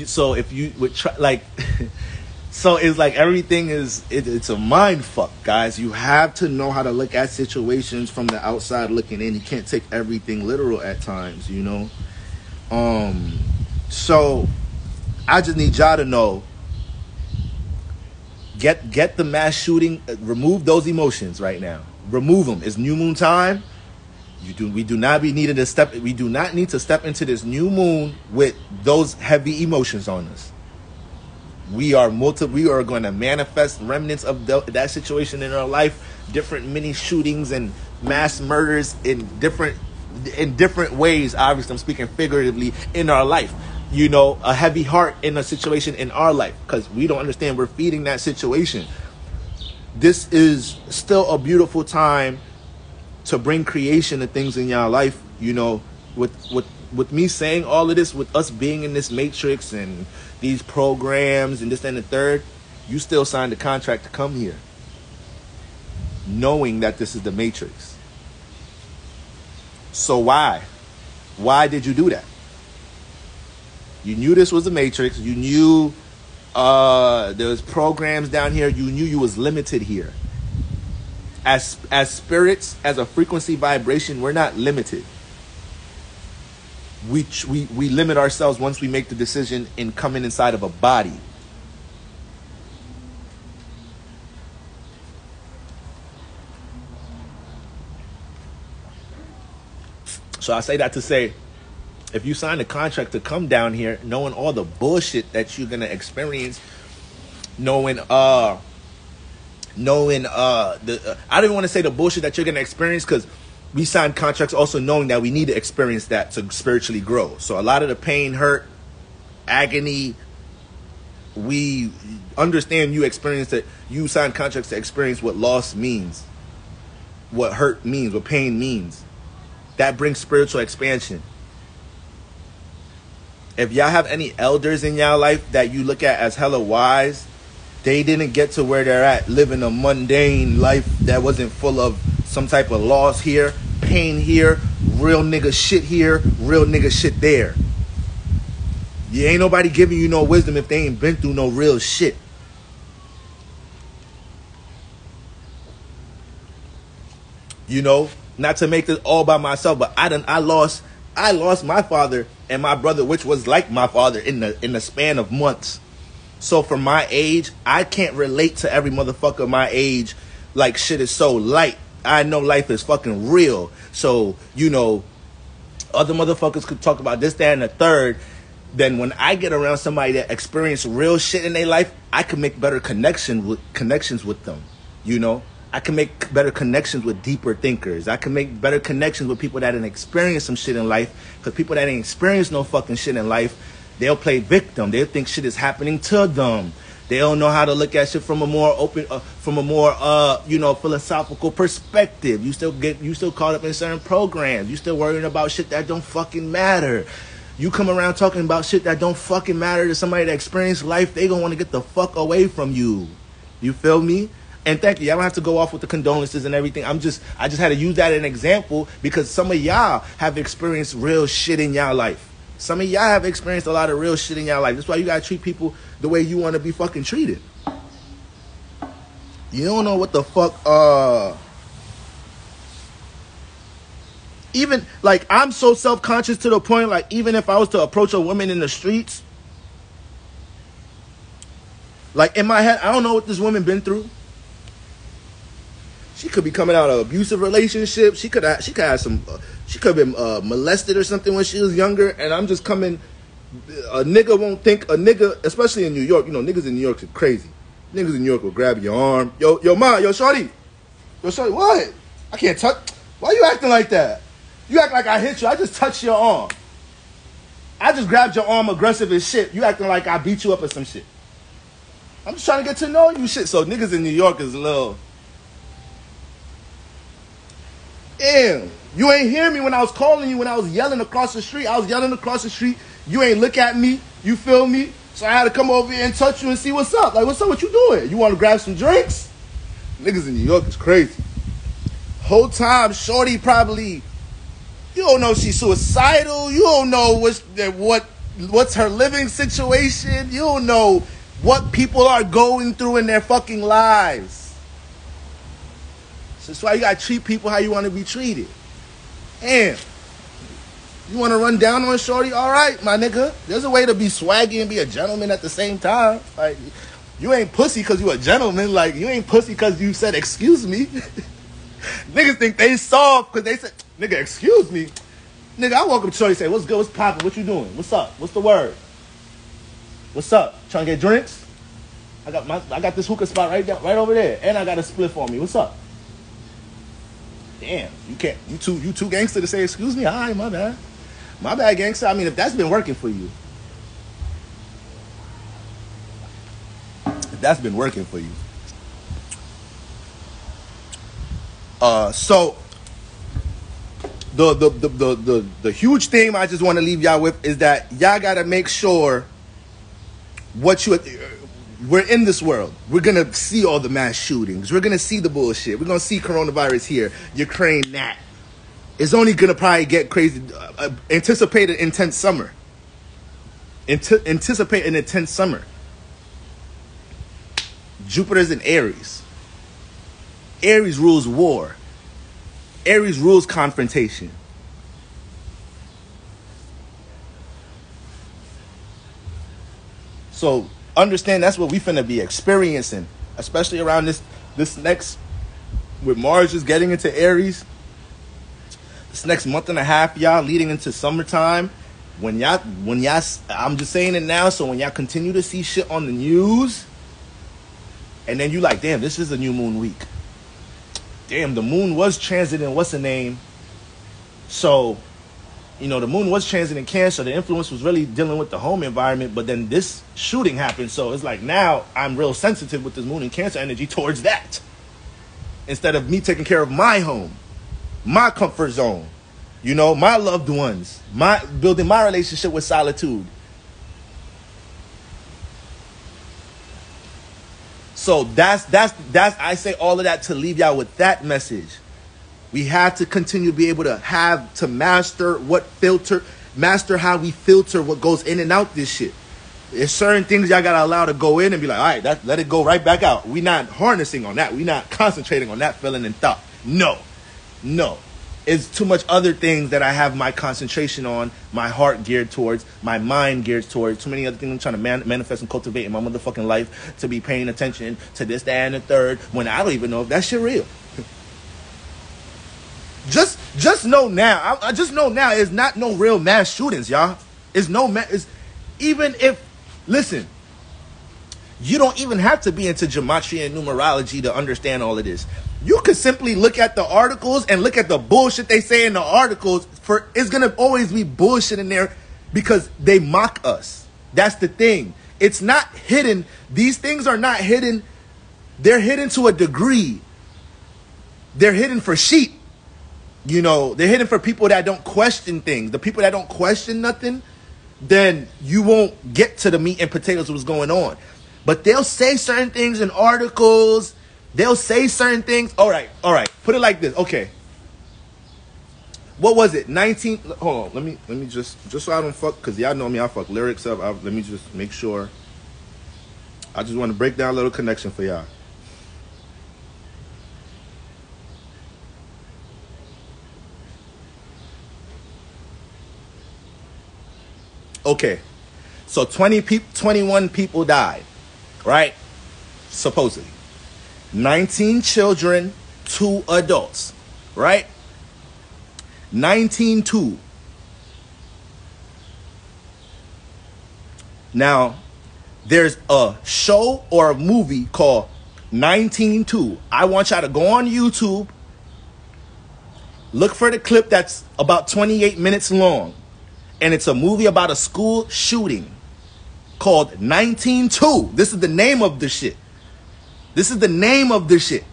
So if you would try, like, so it's like everything is, it's a mind fuck, guys. You have to know how to look at situations from the outside looking in. You can't take everything literal at times, you know. So I just need y'all to know, get the mass shooting, remove those emotions right now. Remove them. It's new moon time. We do not need to step into this new moon with those heavy emotions on us. We are going to manifest remnants of that situation in our life, different mini shootings and mass murders in different ways. Obviously, I'm speaking figuratively, in our life. You know, a heavy heart in a situation in our life because we don't understand we're feeding that situation. This is still a beautiful time to bring creation to things in your life. You know, with me saying all of this, with us being in this matrix and these programs and this and the third, you still signed the contract to come here, knowing that this is the matrix. So why did you do that? You knew this was the matrix. You knew there was programs down here. You knew you was limited here. As spirits, as a frequency vibration, we're not limited. We limit ourselves once we make the decision in coming inside of a body. So I say that to say, if you sign a contract to come down here, knowing all the bullshit that you're gonna experience, knowing I don't even want to say the bullshit that you're gonna experience, because we signed contracts also knowing that we need to experience that to spiritually grow. So a lot of the pain, hurt, agony, we understand you experience that. You signed contracts to experience what loss means, what hurt means, what pain means. That brings spiritual expansion. If y'all have any elders in y'all life that you look at as hella wise, they didn't get to where they're at, living a mundane life that wasn't full of some type of loss here, pain here, real nigga shit here, real nigga shit there. You ain't nobody giving you no wisdom if they ain't been through no real shit. You know, not to make this all by myself, but I lost my father and my brother, which was like my father, in the span of months. So for my age, I can't relate to every motherfucker my age like shit is so light. I know life is fucking real. So, you know, other motherfuckers could talk about this, that, and the third. Then when I get around somebody that experienced real shit in their life, I can make better connections with them. You know, I can make better connections with deeper thinkers. I can make better connections with people that didn't experience some shit in life. Because people that ain't experienced no fucking shit in life, they'll play victim. They'll think shit is happening to them. They don't know how to look at shit from a more open, philosophical perspective. You still caught up in certain programs. You still worrying about shit that don't fucking matter. You come around talking about shit that don't fucking matter to somebody that experienced life, they gonna want to get the fuck away from you. You feel me? And thank you. Y'all don't have to go off with the condolences and everything. I just had to use that as an example because some of y'all have experienced real shit in y'all life. Some of y'all have experienced a lot of real shit in y'all life. That's why you gotta treat people the way you want to be fucking treated. You don't know what the fuck, even, like, I'm so self-conscious to the point, like, even if I was to approach a woman in the streets, like, in my head, I don't know what this woman been through. She could be coming out of an abusive relationship. She could have been molested or something when she was younger, and I'm just coming, a nigga, especially in New York, you know, niggas in New York are crazy. Niggas in New York will grab your arm. Yo, shorty, what? I can't touch. Why you acting like that? You act like I hit you. I just touched your arm. I just grabbed your arm aggressive as shit. You acting like I beat you up or some shit. I'm just trying to get to know you shit. So niggas in New York is a little... Damn. You ain't hear me when I was calling you, when I was yelling across the street. I was yelling across the street. You ain't look at me. You feel me? So I had to come over here and touch you and see what's up. Like, what's up? What you doing? You want to grab some drinks? Niggas in New York is crazy. Whole time, shorty probably... You don't know she's suicidal. You don't know what's her living situation. You don't know what people are going through in their fucking lives. So that's why you gotta treat people how you want to be treated. And you want to run down on shorty? All right, my nigga. There's a way to be swaggy and be a gentleman at the same time. Like, you ain't pussy because you a gentleman. Like, you ain't pussy because you said excuse me. Niggas think they soft because they said, nigga, excuse me. Nigga, I walk up to shorty and say, what's good, what's poppin', what you doing? What's up? What's the word? What's up? Trying to get drinks? I got this hookah spot right over there. And I got a spliff on me. What's up? Damn, you too gangster to say excuse me? All right, my bad. My bad, gangster. I mean, if that's been working for you. If that's been working for you. So the huge thing I just want to leave y'all with is that y'all gotta make sure we're in this world. We're gonna see all the mass shootings. We're gonna see the bullshit. We're gonna see coronavirus here, Ukraine that. It's only gonna probably get crazy. Anticipate an intense summer. Anticipate an intense summer. Jupiter's in Aries. Aries rules war. Aries rules confrontation. So understand that's what we finna be experiencing, especially around this next, with Mars just getting into Aries. This next month and a half, y'all, leading into summertime, when y'all, I'm just saying it now, so when y'all continue to see shit on the news, and then you like, damn, this is a new moon week. Damn, the moon was transiting, what's the name? So, you know, the moon was transiting Cancer. The influence was really dealing with the home environment, but then this shooting happened. So it's like now I'm real sensitive with this moon and Cancer energy towards that. Instead of me taking care of my home, my comfort zone, you know, my loved ones, my building my relationship with solitude. So that's I say all of that to leave y'all with that message. We have to continue to be able to master how we filter what goes in and out this shit. There's certain things y'all gotta allow to go in and be like, all right, let it go right back out. We're not harnessing on that. We're not concentrating on that feeling and thought. No. It's too much other things that I have my concentration on, my heart geared towards, my mind geared towards, too many other things I'm trying to manifest and cultivate in my motherfucking life to be paying attention to this, that, and the third, when I don't even know if that shit real. Just know now. I just know now it's not no real mass shootings, y'all. Even if, listen, you don't even have to be into gematria and numerology to understand all of this. You could simply look at the articles and look at the bullshit they say in the articles. It's going to always be bullshit in there because they mock us. That's the thing. It's not hidden. These things are not hidden. They're hidden to a degree. They're hidden for sheep. You know, they're hidden for people that don't question things. The people that don't question nothing, then you won't get to the meat and potatoes of what's going on. But they'll say certain things in articles They'll say certain things. All right. Put it like this. Okay. What was it? 19. Hold on. Let me just so I don't fuck, because y'all know me. I fuck lyrics up. Let me just make sure. I just want to break down a little connection for y'all. Okay. So 21 people died, right? Supposedly. 19 children, 2 adults, right? 19-2. Now, there's a show or a movie called 19-2. I want y'all to go on YouTube, look for the clip that's about 28 minutes long, and it's a movie about a school shooting called 19-2. This is the name of the shit. This is the name of the shit.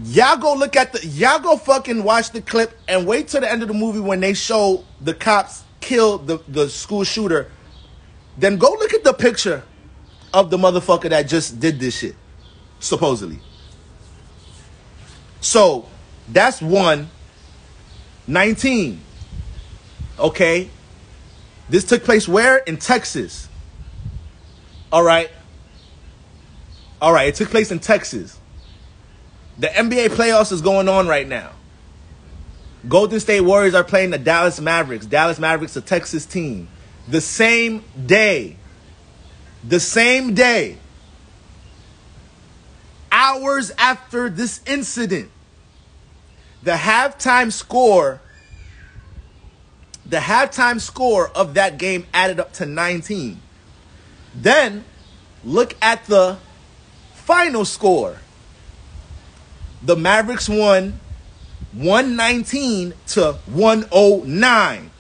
Y'all go fucking watch the clip and wait till the end of the movie when they show the cops kill the school shooter. Then go look at the picture of the motherfucker that just did this shit, supposedly. So, that's 19. Okay? This took place where? In Texas. Alright, it took place in Texas. The NBA playoffs is going on right now. Golden State Warriors are playing the Dallas Mavericks. Dallas Mavericks, a Texas team. The same day, hours after this incident, the halftime score of that game added up to 19. Then, look at the final score. The Mavericks won 119 to 109.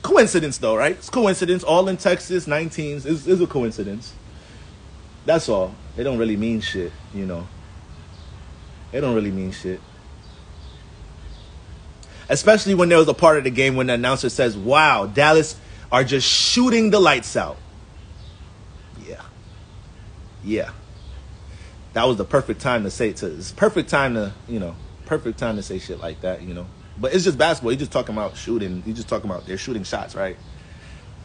Coincidence, though, right? It's coincidence. All in Texas, 19s. It's a coincidence. That's all. It don't really mean shit, you know. It don't really mean shit. Especially when there was a part of the game when the announcer says, wow, Dallas are just shooting the lights out. Yeah. That was the perfect time to say it. It's perfect time to say shit like that, you know. But it's just basketball. You're just talking about shooting. You're just talking about they're shooting shots, right?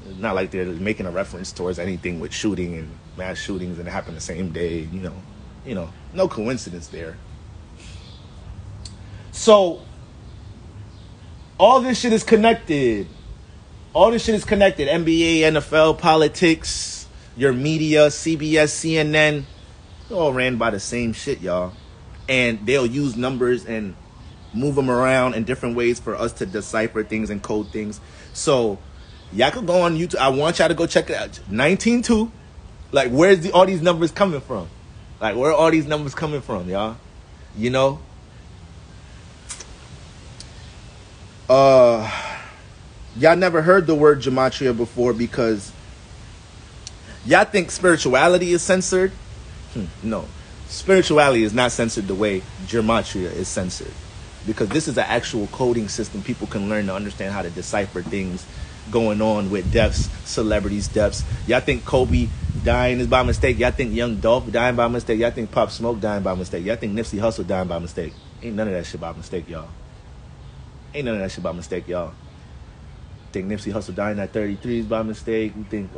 It's not like they're making a reference towards anything with shooting and mass shootings and it happened the same day, you know. No coincidence there. So, all this shit is connected. NBA, NFL, politics, your media, CBS, CNN, all ran by the same shit, y'all. And they'll use numbers and move them around in different ways for us to decipher things and code things. So, y'all could go on YouTube. I want y'all to go check it out. 19-2. Like, where's all these numbers coming from? Like, where are all these numbers coming from, y'all? You know? Y'all never heard the word gematria before because y'all think spirituality is censored? No. Spirituality is not censored the way gematria is censored. Because this is an actual coding system people can learn to understand how to decipher things going on with deaths, celebrities' deaths. Y'all think Kobe dying is by mistake? Y'all think Young Dolph dying by mistake? Y'all think Pop Smoke dying by mistake? Y'all think Nipsey Hussle dying by mistake? Ain't none of that shit by mistake, y'all. Think Nipsey Hussle dying at 33 is by mistake. We think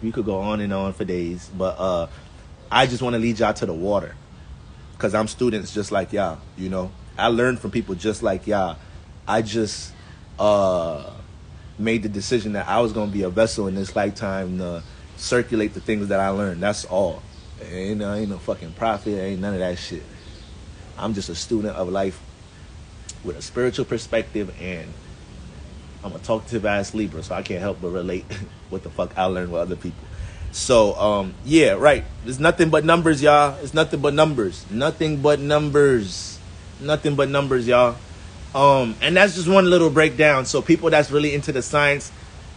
we could go on and on for days, but I just want to lead y'all to the water because I'm students just like y'all, you know. I learned from people just like y'all. I just made the decision that I was going to be a vessel in this lifetime to circulate the things that I learned. That's all. Ain't no fucking prophet. Ain't none of that shit. I'm just a student of life with a spiritual perspective, and I'm a talkative ass Libra, so I can't help but relate what the fuck I learned with other people. So, yeah, right. It's nothing but numbers, y'all. It's nothing but numbers. Nothing but numbers, y'all. And that's just one little breakdown. So people that's really into the science,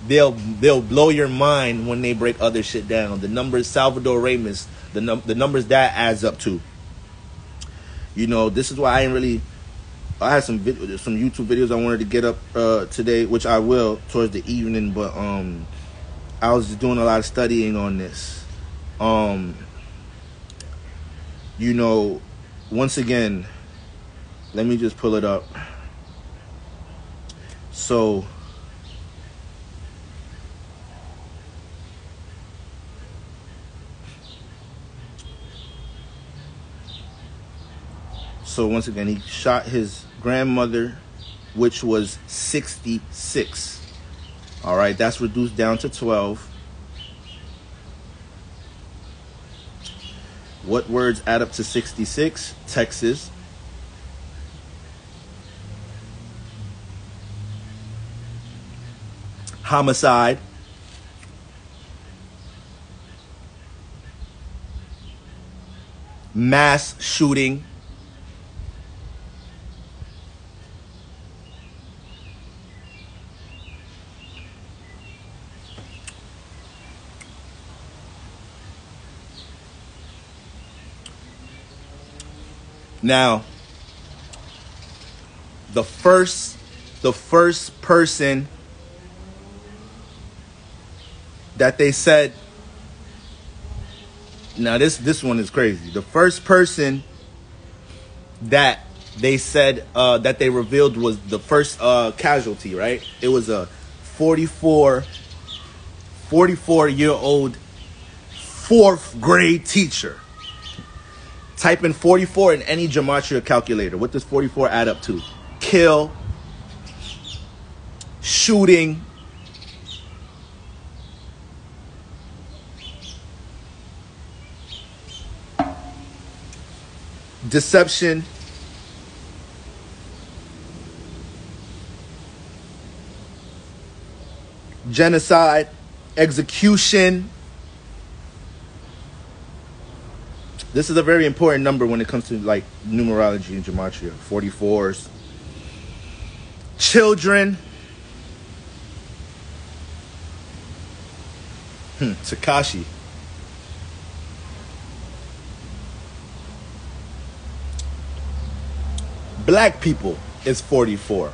they'll blow your mind when they break other shit down. The numbers, Salvador Ramos, the numbers that adds up to. You know, this is why I had some YouTube videos I wanted to get up today, which I will towards the evening, but I was just doing a lot of studying on this. You know, once again, let me just pull it up. So once again, he shot his grandmother, which was 66. All right, that's reduced down to 12. What words add up to 66? Texas. Homicide. Mass shooting. Now, the first person that they said, now this one is crazy. The first person that they said that they revealed was the first casualty, right? It was a 44-year-old fourth grade teacher. Type in 44 in any gematria calculator. What does 44 add up to? Kill, shooting, deception, genocide, execution. This is a very important number when it comes to like numerology and gematria. 44s. Children. Takashi. Black people is 44.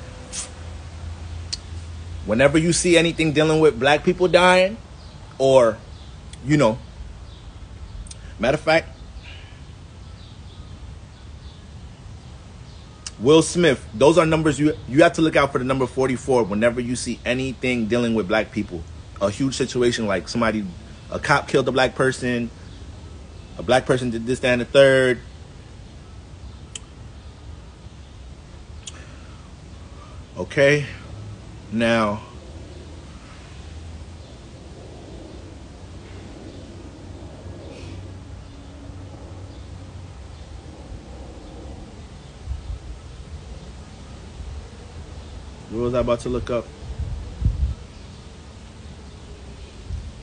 Whenever you see anything dealing with black people dying, or, you know, matter of fact, Will Smith, those are numbers you have to look out for the number 44 whenever you see anything dealing with black people. A huge situation like a cop killed a black person did this, that, and the third. Okay, now what was I about to look up?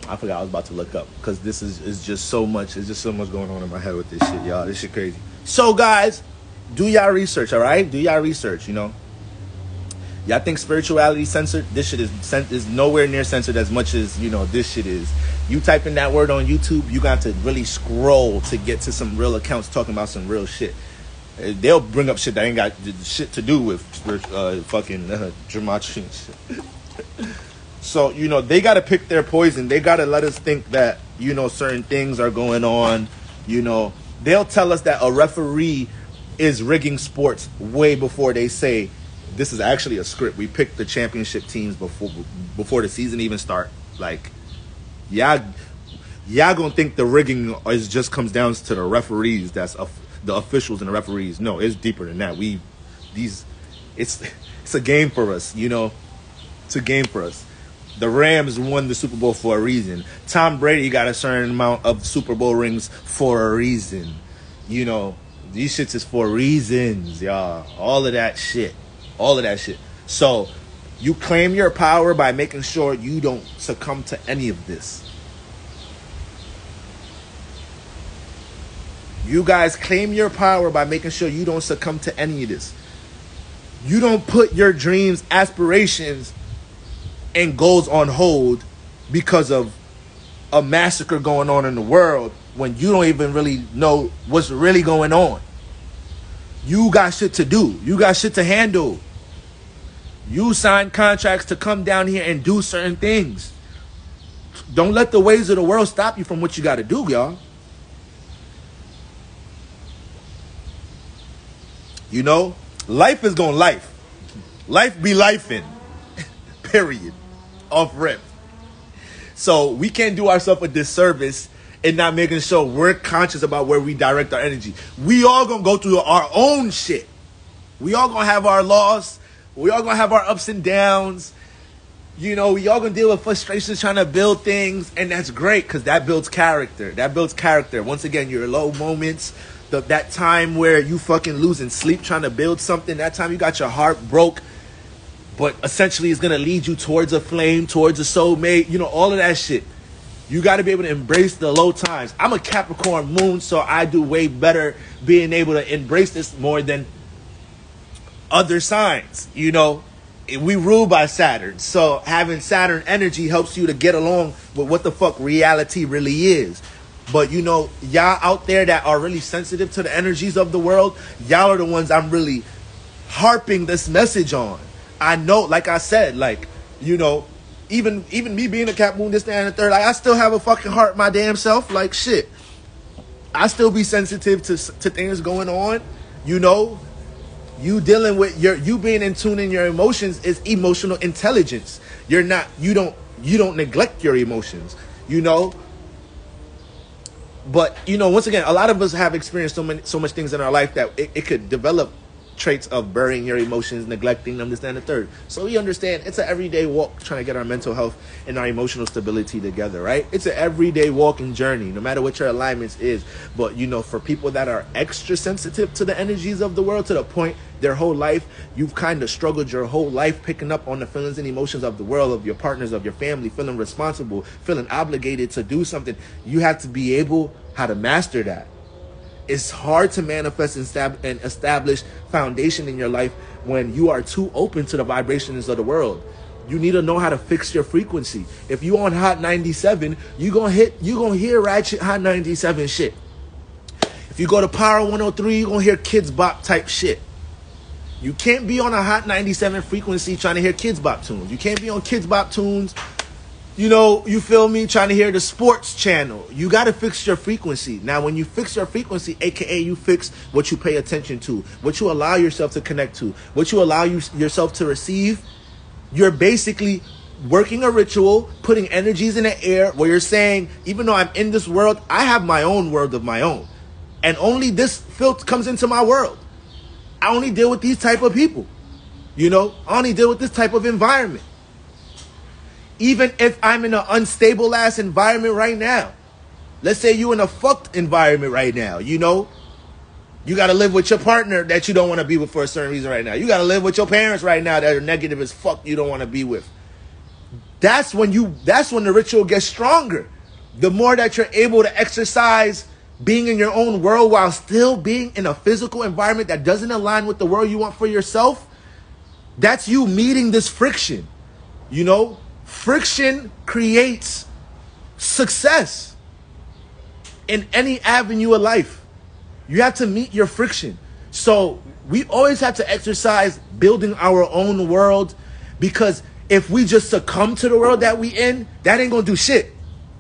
I forgot I was about to look up because this is just so much. It's just so much going on in my head with this shit, y'all. This shit crazy. So, guys, do y'all research, all right? Do y'all research, you know? Y'all think spirituality censored? This shit is nowhere near censored as much as, you know, this shit is. You type in that word on YouTube, you got to really scroll to get to some real accounts talking about some real shit. They'll bring up shit that ain't got shit to do with fucking gematria and shit. So, you know, they got to pick their poison. They got to let us think that, you know, certain things are going on. You know, they'll tell us that a referee is rigging sports way before they say this is actually a script. We picked the championship teams before the season even start. Like, y'all gonna think the rigging just comes down to the referees. That's the officials and the referees. No, it's deeper than that. It's a game for us, you know. It's a game for us. The Rams won the Super Bowl for a reason. Tom Brady got a certain amount of Super Bowl rings for a reason. You know, these shits is for reasons, y'all. All of that shit. So, you claim your power by making sure you don't succumb to any of this. You guys claim your power by making sure you don't succumb to any of this. You don't put your dreams, aspirations, and goals on hold because of a massacre going on in the world when you don't even really know what's really going on. You got shit to do. You got shit to handle. You signed contracts to come down here and do certain things. Don't let the ways of the world stop you from what you got to do, y'all. You know, life is gonna life. Life be lifing. Period. Off rip. So we can't do ourselves a disservice in not making sure we're conscious about where we direct our energy. We all gonna go through our own shit. We all gonna have our loss. We all gonna have our ups and downs. You know, we all gonna deal with frustrations trying to build things, and that's great because that builds character. That builds character. Once again, your low moments, that time where you fucking losing sleep trying to build something, that time you got your heart broke, but essentially it's gonna lead you towards a flame, towards a soulmate, you know, all of that shit. You got to be able to embrace the low times. I'm a Capricorn moon, so I do way better being able to embrace this more than other signs. You know, we rule by Saturn, so having Saturn energy helps you to get along with what the fuck reality really is. But you know, y'all out there that are really sensitive to the energies of the world, y'all are the ones I'm really harping this message on. I know, like I said, like, you know, even me being a Cap Moon, this, that, and the third, like, I still have a fucking heart my damn self. Like, shit, I still be sensitive to things going on. You know, you dealing with you being in tune in your emotions is emotional intelligence. You don't neglect your emotions, you know. But, you know, once again, a lot of us have experienced so much things in our life that it could develop traits of burying your emotions, neglecting them, this, that, and the third. So we understand it's an everyday walk trying to get our mental health and our emotional stability together, right? It's an everyday walking journey, no matter what your alignments is. But, you know, for people that are extra sensitive to the energies of the world, to the point their whole life, you've kind of struggled your whole life picking up on the feelings and emotions of the world, of your partners, of your family, feeling responsible, feeling obligated to do something. You have to be able how to master that. It's hard to manifest and establish foundation in your life when you are too open to the vibrations of the world. You need to know how to fix your frequency. If you on Hot 97, you gonna hear ratchet Hot 97 shit. If you go to Power 103, you gonna hear Kids Bop type shit. You can't be on a Hot 97 frequency trying to hear Kids Bop tunes. You can't be on Kids Bop tunes, you know, you feel me, trying to hear the sports channel. You got to fix your frequency. Now, when you fix your frequency, aka you fix what you pay attention to, what you allow yourself to connect to, what you allow yourself to receive, you're basically working a ritual, putting energies in the air where you're saying, even though I'm in this world, I have my own world of my own. And only this filth comes into my world. I only deal with these type of people. You know, I only deal with this type of environment. Even if I'm in an unstable ass environment right now. Let's say you in a fucked environment right now, you know. You got to live with your partner that you don't want to be with for a certain reason right now. You got to live with your parents right now that are negative as fuck you don't want to be with. That's when the ritual gets stronger. The more that you're able to exercise being in your own world while still being in a physical environment that doesn't align with the world you want for yourself, that's you meeting this friction, you know. Friction creates success in any avenue of life. You have to meet your friction. So we always have to exercise building our own world, because if we just succumb to the world that we in, that ain't gonna do shit.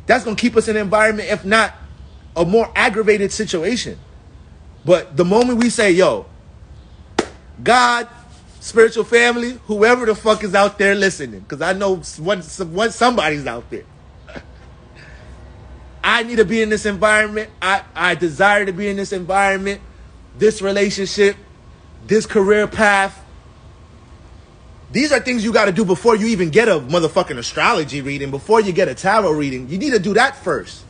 That's gonna keep us in an environment, if not a more aggravated situation. But the moment we say, yo, God, spiritual family, whoever the fuck is out there listening, because I know somebody's out there. I need to be in this environment. I desire to be in this environment, this relationship, this career path. These are things you got to do before you even get a motherfucking astrology reading, before you get a tarot reading. You need to do that first.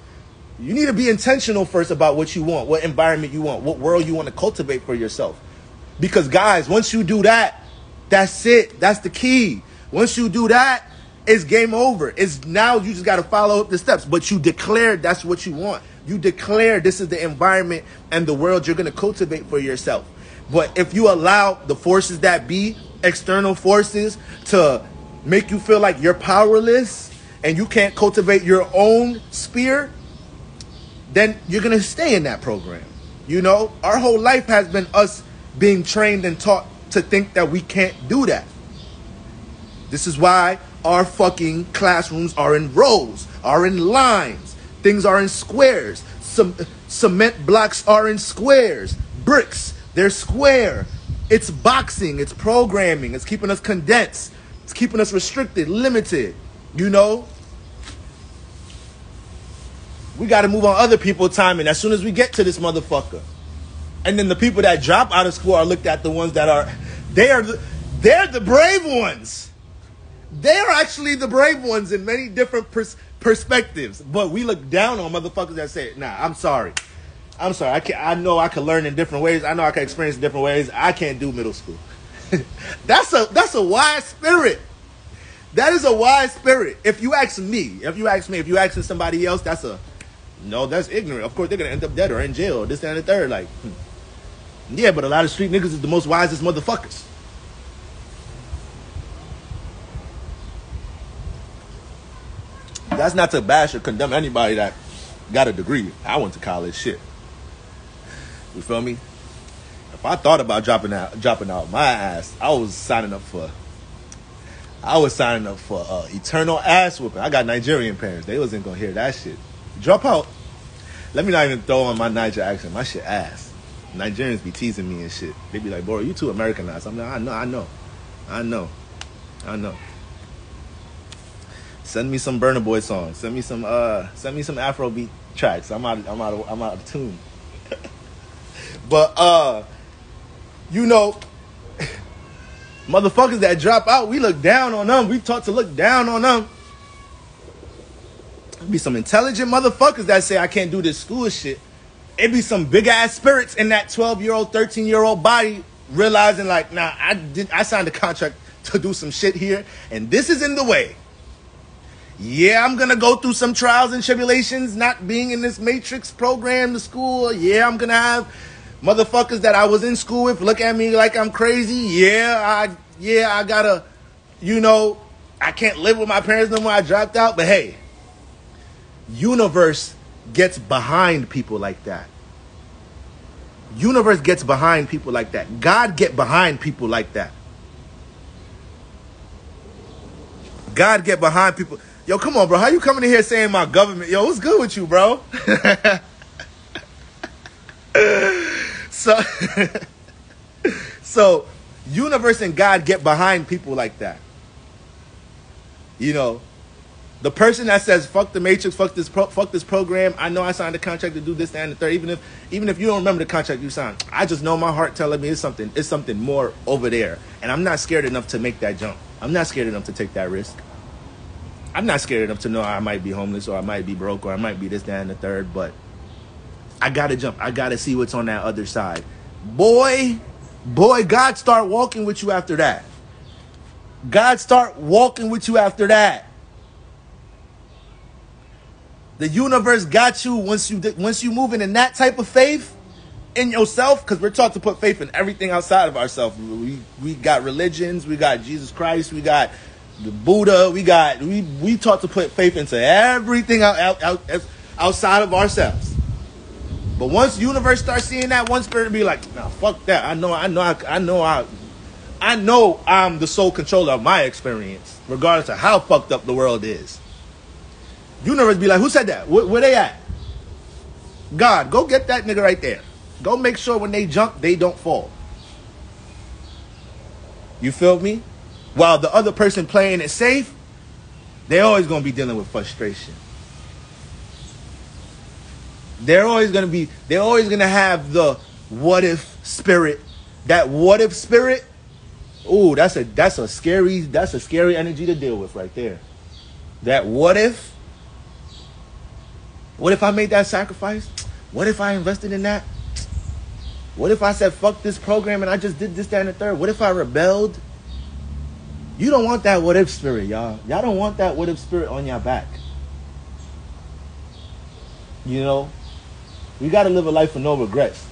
You need to be intentional first about what you want, what environment you want, what world you want to cultivate for yourself. Because guys, once you do that, that's it. That's the key. Once you do that, it's game over. It's now you just got to follow up the steps. But you declare that's what you want. You declare this is the environment and the world you're going to cultivate for yourself. But if you allow the forces that be, external forces, to make you feel like you're powerless and you can't cultivate your own sphere, then you're going to stay in that program. You know, our whole life has been us being trained and taught to think that we can't do that. This is why our fucking classrooms are in rows. are in lines. Things are in squares. Cement blocks are in squares. Bricks, they're square. It's boxing. It's programming. It's keeping us condensed. It's keeping us restricted, limited. You know? We got to move on other people's timing as soon as we get to this motherfucker. And then the people that drop out of school are looked at the ones that are, they're the brave ones. They are actually the brave ones in many different perspectives. But we look down on motherfuckers that say, nah, I'm sorry. I know I can learn in different ways. I know I can experience in different ways. I can't do middle school. That's a wise spirit. That is a wise spirit. If you ask me, if you asking somebody else, that's ignorant. Of course, they're going to end up dead or in jail, this, that, and the third. Like, yeah, but a lot of street niggas is the most wisest motherfuckers. That's not to bash or condemn anybody that got a degree. I went to college, shit. You feel me? If I thought about dropping out my ass, I was signing up for eternal ass whooping. I got Nigerian parents. They wasn't gonna hear that shit. Drop out. Let me not even throw on my Niger accent. My shit ass. Nigerians be teasing me and shit. They be like, "Bro, you too Americanized." I'm like, I know. Send me some Burna Boy songs. Send me some Afrobeat tracks. I'm out of tune. But you know, motherfuckers that drop out, we look down on them. We taught to look down on them. There be some intelligent motherfuckers that say I can't do this school shit. It be some big ass spirits in that 12-year-old, 13-year-old body realizing like, nah, I signed a contract to do some shit here, and this is in the way. Yeah, I'm gonna go through some trials and tribulations not being in this matrix program, the school. Yeah, I'm gonna have motherfuckers that I was in school with look at me like I'm crazy. Yeah, I gotta, you know, I can't live with my parents no more. I dropped out. But hey, universe gets behind people like that. Universe gets behind people like that. God get behind people like that. God get behind people. Yo, come on, bro. How you coming in here saying my government? Yo, what's good with you, bro? So, universe and God get behind people like that. You know, the person that says fuck the matrix, fuck this program. I know I signed a contract to do this, that, and the third. Even if you don't remember the contract you signed, I just know my heart telling me it's something more over there, and I'm not scared enough to make that jump. I'm not scared enough to take that risk. I'm not scared enough to know I might be homeless or I might be broke or I might be this, that, and the third, but I gotta jump. I gotta see what's on that other side. Boy, God start walking with you after that. God start walking with you after that. The universe got you once you moving in that type of faith in yourself, because we're taught to put faith in everything outside of ourselves. We got religions, we got Jesus Christ, we got the Buddha, we taught to put faith into everything outside of ourselves. But once the universe starts seeing that, one spirit will be like, nah, fuck that. I know I'm the sole controller of my experience, regardless of how fucked up the world is. Universe be like, who said that? Where they at? God, go get that nigga right there. Go make sure when they jump, they don't fall. You feel me? While the other person playing it safe, they're always going to be dealing with frustration. They're always going to have the what if spirit. That what if spirit, ooh, that's a scary energy to deal with right there. That what if I made that sacrifice? What if I invested in that? What if I said fuck this program and I just did this, that, and the third? What if I rebelled? You don't want that what if spirit, y'all. Y'all don't want that what if spirit on your back. You know? We gotta live a life with no regrets.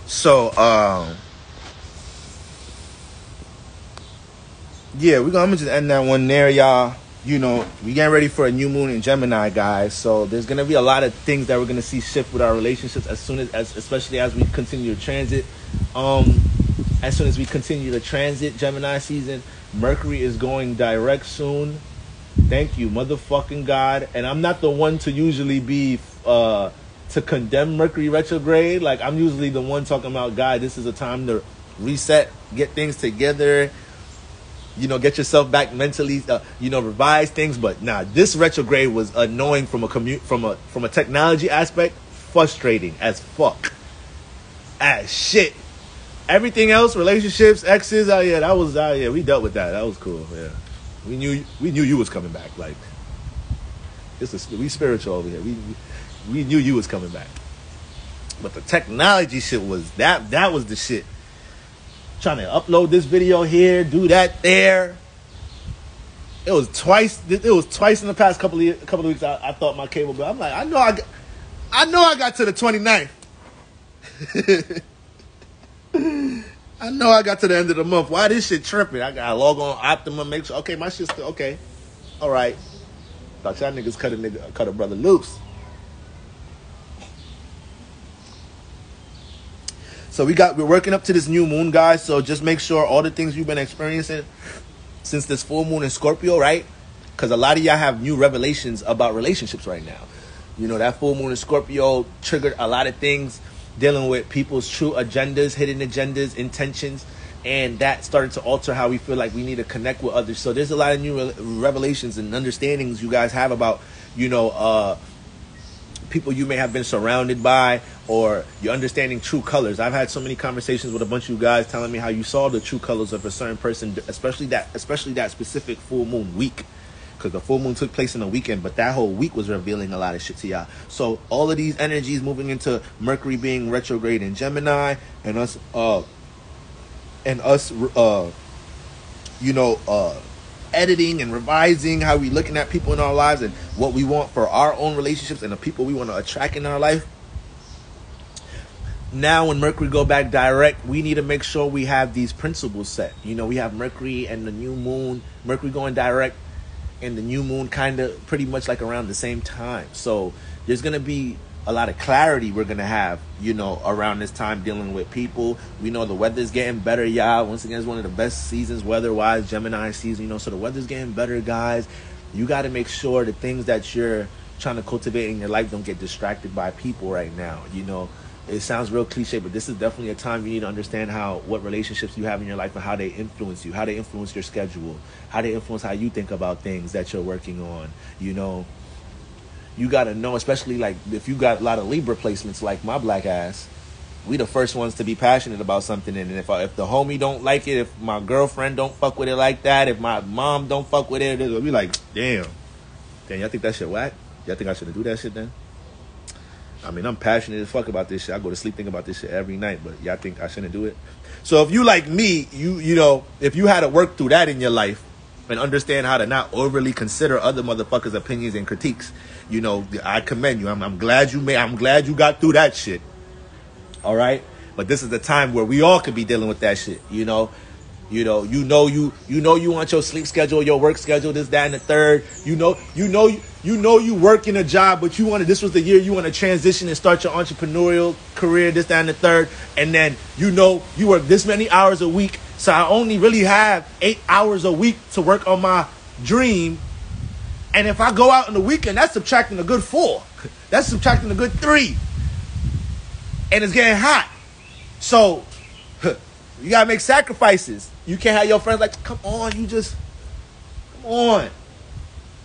So, yeah, I'm gonna just end that one there, y'all. You know, we getting ready for a new moon in Gemini, guys. So there's gonna be a lot of things that we're gonna see shift with our relationships especially as we continue to transit. As soon as we continue to transit Gemini season, Mercury is going direct soon. Thank you, motherfucking God. And I'm not the one to usually be to condemn Mercury retrograde. Like, I'm usually the one talking about, God, this is a time to reset, get things together, you know, get yourself back mentally, you know, revise things. But nah, this retrograde was annoying from a technology aspect, frustrating as fuck, as shit. Everything else, relationships, exes, yeah, we dealt with that. That was cool. Yeah, we knew you was coming back. Like, we spiritual over here. We knew you was coming back. But the technology shit was that was the shit. Trying to upload this video here, do that there. It was twice in the past couple of weeks. I thought my cable bill. I'm like, I know I got to the 29th. I know I got to the end of the month. Why this shit tripping? I gotta log on Optima, make sure. Okay, my shit's still okay. All right. Thought y'all niggas cut a brother loose. So we're working up to this new moon, guys. So just make sure all the things you've been experiencing since this full moon in Scorpio, right? Because a lot of y'all have new revelations about relationships right now. You know, that full moon in Scorpio triggered a lot of things dealing with people's true agendas, hidden agendas, intentions. And that started to alter how we feel like we need to connect with others. So there's a lot of new revelations and understandings you guys have about, you know, people you may have been surrounded by, or you're understanding true colors. I've had so many conversations with a bunch of you guys telling me how you saw the true colors of a certain person, especially that specific full moon week, because the full moon took place in a weekend, but that whole week was revealing a lot of shit to y'all. So all of these energies moving into Mercury being retrograde in Gemini, and us editing and revising how we looking at people in our lives and what we want for our own relationships and the people we want to attract in our life. Now when Mercury go back direct, we need to make sure we have these principles set. You know, we have Mercury and the new moon, Mercury going direct and the new moon kind of pretty much like around the same time. So there's going to be a lot of clarity we're going to have, you know, around this time dealing with people. We know the weather's getting better, y'all. Once again, it's one of the best seasons weather-wise, Gemini season, you know, so the weather's getting better, guys. You got to make sure the things that you're trying to cultivate in your life don't get distracted by people right now. You know, it sounds real cliche, but this is definitely a time you need to understand what relationships you have in your life and how they influence you, how they influence your schedule, how they influence how you think about things that you're working on, you know. You got to know, especially like if you got a lot of Libra placements like my black ass, we the first ones to be passionate about something. And if the homie don't like it, if my girlfriend don't fuck with it like that, if my mom don't fuck with it, it'll be like, damn, y'all think that shit whack? Y'all think I shouldn't do that shit then? I mean, I'm passionate as fuck about this shit. I go to sleep thinking about this shit every night, but y'all think I shouldn't do it? So if you like me, you know, if you had to work through that in your life and understand how to not overly consider other motherfuckers' opinions and critiques, you know, I commend you. I'm glad you got through that shit. All right? But this is the time where we all could be dealing with that shit, you know? You want your sleep schedule, your work schedule, this, that, and the third. You know you work in a job, but this was the year you want to transition and start your entrepreneurial career, this, that, and the third. And then, you know, you work this many hours a week. So I only really have 8 hours a week to work on my dream. And if I go out on the weekend, that's subtracting a good 4. That's subtracting a good 3. And it's getting hot. So you got to make sacrifices. You can't have your friends like, come on.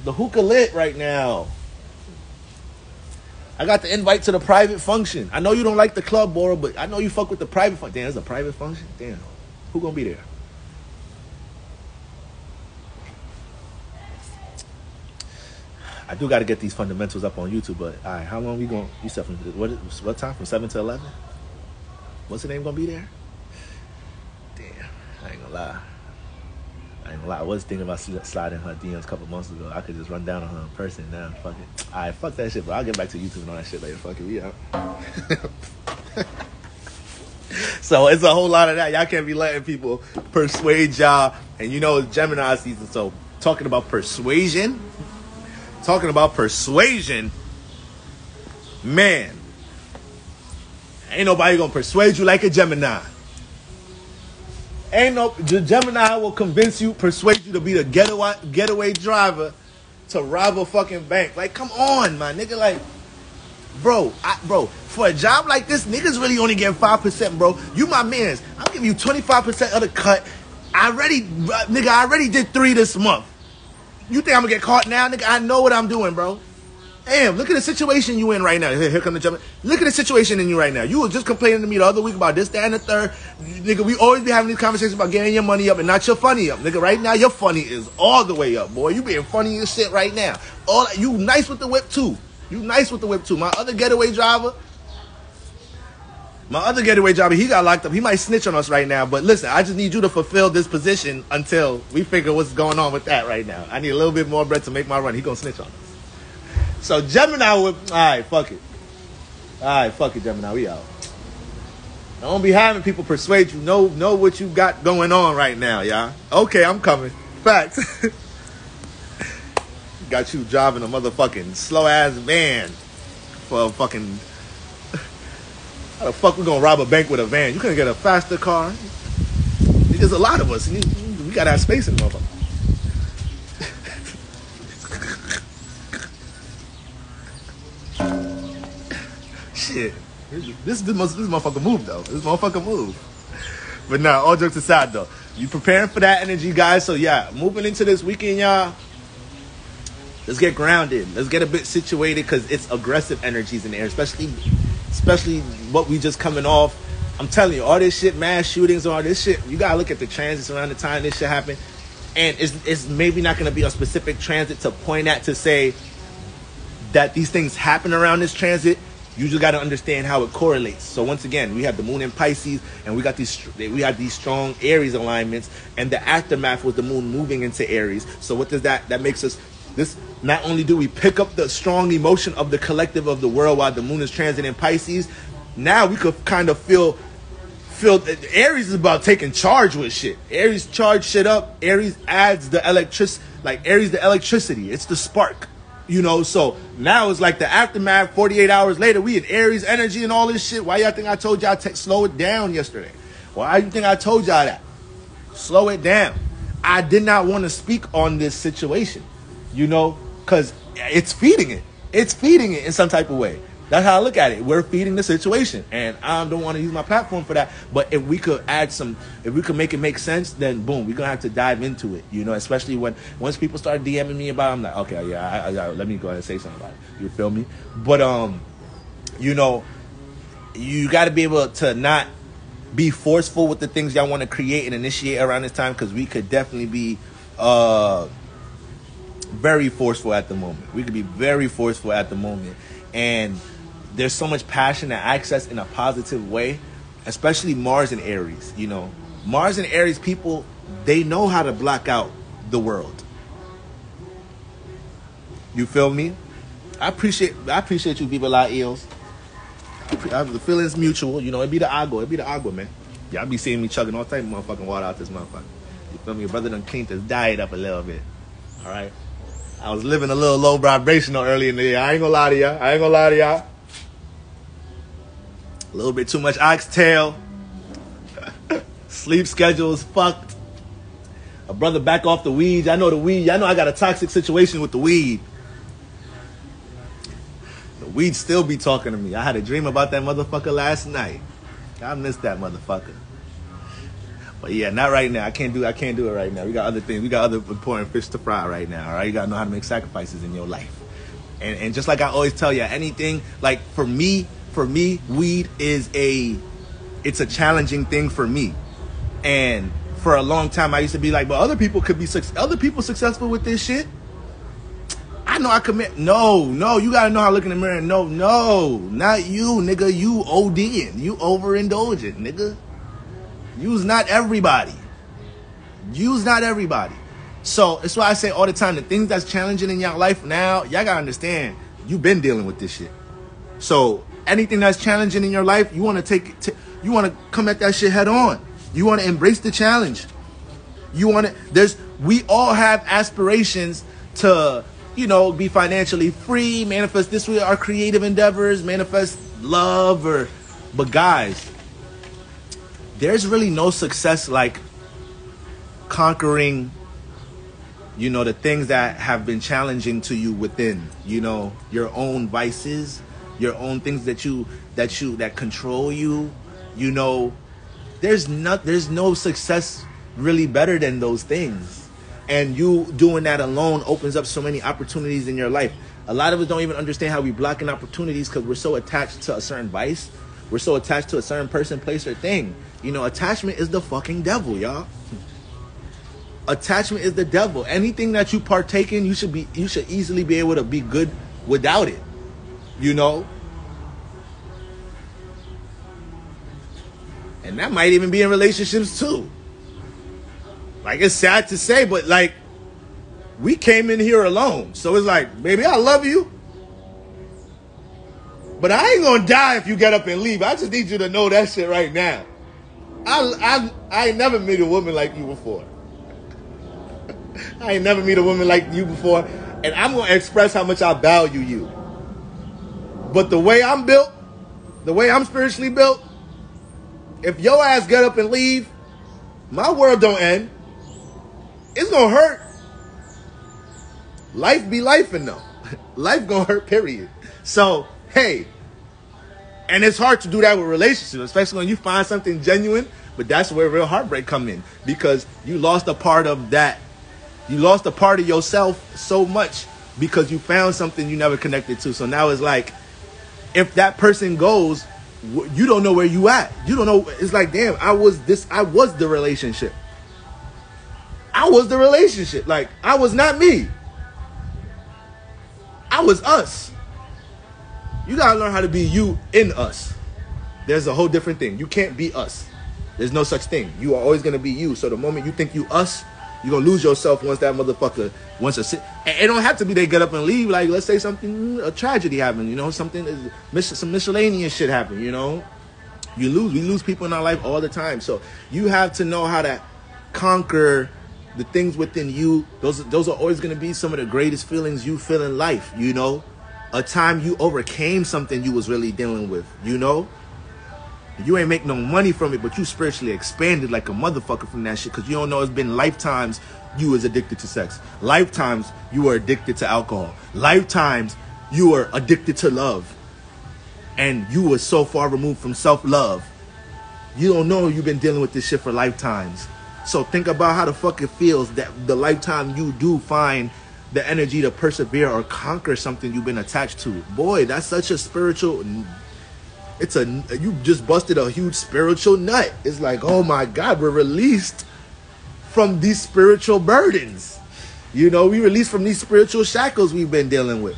The hookah lit right now. I got the invite to the private function. I know you don't like the club, Bora, but I know you fuck with the private function. Damn, there's a private function? Damn. Who gonna be there? I do got to get these fundamentals up on YouTube, but all right, how long we going? You said what time? From 7 to 11? What's the name gonna be there? Damn, I ain't gonna lie. I was thinking about sliding her DMs a couple months ago. I could just run down on her in person now. Fuck it. All right, fuck that shit, but I'll get back to YouTube and all that shit later. Fuck it, we out. So it's a whole lot of that. Y'all can't be letting people persuade y'all. And you know it's Gemini season, so talking about persuasion, man, ain't nobody gonna persuade you like a Gemini. The Gemini will persuade you to be the getaway driver to rob a fucking bank. Like, come on, my nigga. Like, bro, for a job like this, niggas really only get 5%, bro. You my mans. I'm giving you 25% of the cut. I already did 3 this month. You think I'm gonna get caught now, nigga? I know what I'm doing, bro. Damn, look at the situation you in right now. Here come the jump. Look at the situation in you right now. You were just complaining to me the other week about this, that, and the third. Nigga, we always be having these conversations about getting your money up and not your funny up. Nigga, right now, your funny is all the way up, boy. You being funny as shit right now. You nice with the whip, too. My other getaway driver, he got locked up. He might snitch on us right now. But listen, I just need you to fulfill this position until we figure what's going on with that right now. I need a little bit more bread to make my run. He gonna snitch on us. So Gemini would, alright, fuck it, Gemini, we out. Don't be having people persuade you. Know what you got going on right now, y'all. Okay, I'm coming. Facts. Got you driving a motherfucking slow ass van for a fucking. How the fuck we gonna rob a bank with a van? You couldn't get a faster car. There's a lot of us. We gotta have space in the motherfucker. Shit. This motherfucker move, though. This motherfucker move. But nah, all jokes aside, though. You preparing for that energy, guys. So, yeah, moving into this weekend, y'all. Let's get grounded. Let's get a bit situated because it's aggressive energies in the air, especially what we just coming off. I'm telling you, all this shit, mass shootings, all this shit, you got to look at the transits around the time this shit happened. And it's maybe not going to be a specific transit to point at to say that these things happen around this transit. You just got to understand how it correlates. So once again, we have the moon in Pisces, and we had these strong Aries alignments, and the aftermath was the moon moving into Aries. So what does that makes us? This not only do we pick up the strong emotion of the collective of the world while the moon is transiting Pisces, now we could kind of feel Aries is about taking charge with shit. Aries charge shit up. Aries adds the electricity, like Aries the electricity. It's the spark. You know, so now it's like the aftermath, 48 hours later, we in Aries energy and all this shit. Why y'all think I told y'all to slow it down yesterday? Why you think I told y'all that? Slow it down. I did not want to speak on this situation, you know, because it's feeding it. It's feeding it in some type of way. That's how I look at it. We're feeding the situation, and I don't want to use my platform for that. But if we could if we could make it make sense, then boom, we're gonna have to dive into it. You know, especially once people start DMing me about it, I'm like, okay, yeah, I let me go ahead and say something about it. You feel me? But you know, you got to be able to not be forceful with the things y'all want to create and initiate around this time, because we could definitely be very forceful at the moment. We could be very forceful at the moment, and there's so much passion and access in a positive way, especially Mars and Aries. You know, Mars and Aries people, they know how to block out the world. You feel me? I appreciate you people like eels. The feeling's mutual. You know, it be the agua, man. Y'all be seeing me chugging all type of motherfucking water out this motherfucker. You feel me? Your brother done cleaned his diet up a little bit. All right? I was living a little low vibrational early in the year. I ain't gonna lie to y'all. A little bit too much oxtail. Sleep schedule is fucked. A brother back off the weed. I know the weed. I know I got a toxic situation with the weed. The weed still be talking to me. I had a dream about that motherfucker last night. I missed that motherfucker. But yeah, not right now. I can't do it right now. We got other things. We got other important fish to fry right now. All right, you gotta know how to make sacrifices in your life. And just like I always tell you, anything like for me, weed is it's a challenging thing for me. And for a long time, I used to be like, but other people successful with this shit. I know I commit. No, you gotta know how to look in the mirror. No, not you, nigga. You ODing. You overindulgent, nigga. You's not everybody. So it's why I say all the time, the things that's challenging in your life now, y'all gotta understand, you've been dealing with this shit. So anything that's challenging in your life, you want to you want to come at that shit head on. You want to embrace the challenge. We all have aspirations to, you know, be financially free, manifest this with our creative endeavors, manifest love, but guys, there's really no success like conquering You know, the things that have been challenging to you within, you know, your own vices, your own things that control you, you know, there's no success really better than those things. And you doing that alone opens up so many opportunities in your life. A lot of us don't even understand how we blocking opportunities because we're so attached to a certain vice. We're so attached to a certain person, place, or thing. You know, attachment is the fucking devil, y'all. Attachment is the devil. Anything that you partake in, you should easily be able to be good without it. You know? And that might even be in relationships too. Like, it's sad to say, but like, we came in here alone. So it's like, baby, I love you, but I ain't gonna die if you get up and leave. I just need you to know that shit right now. I ain't never met a woman like you before. I ain't never met a woman like you before. And I'm going to express how much I value you. But the way I'm built, the way I'm spiritually built, if your ass get up and leave, my world don't end. It's going to hurt. Life be lifing though. Life going to hurt, period. So, hey. And it's hard to do that with relationships, especially when you find something genuine. But that's where real heartbreak come in. Because you lost a part of that. You lost a part of yourself so much because you found something you never connected to. So now it's like, if that person goes, you don't know where you at. You don't know. It's like, damn, I was the relationship. I was the relationship. Like, I was not me. I was us. You gotta learn how to be you in us. There's a whole different thing. You can't be us. There's no such thing. You are always gonna be you. So the moment you think you us, you're going to lose yourself once that motherfucker wants to sit. And it don't have to be they get up and leave. Like, let's say a tragedy happened, you know, some miscellaneous shit happened, you know. We lose people in our life all the time. So you have to know how to conquer the things within you. Those are always going to be some of the greatest feelings you feel in life, you know. A time you overcame something you was really dealing with, you know. You ain't make no money from it, but you spiritually expanded like a motherfucker from that shit. Because you don't know, it's been lifetimes you was addicted to sex. Lifetimes you were addicted to alcohol. Lifetimes you were addicted to love. And you were so far removed from self-love. You don't know you've been dealing with this shit for lifetimes. So think about how the fuck it feels that the lifetime you do find the energy to persevere or conquer something you've been attached to. Boy, that's such a spiritual... you just busted a huge spiritual nut. It's like, oh my God, we're released from these spiritual burdens. You know, we released from these spiritual shackles we've been dealing with.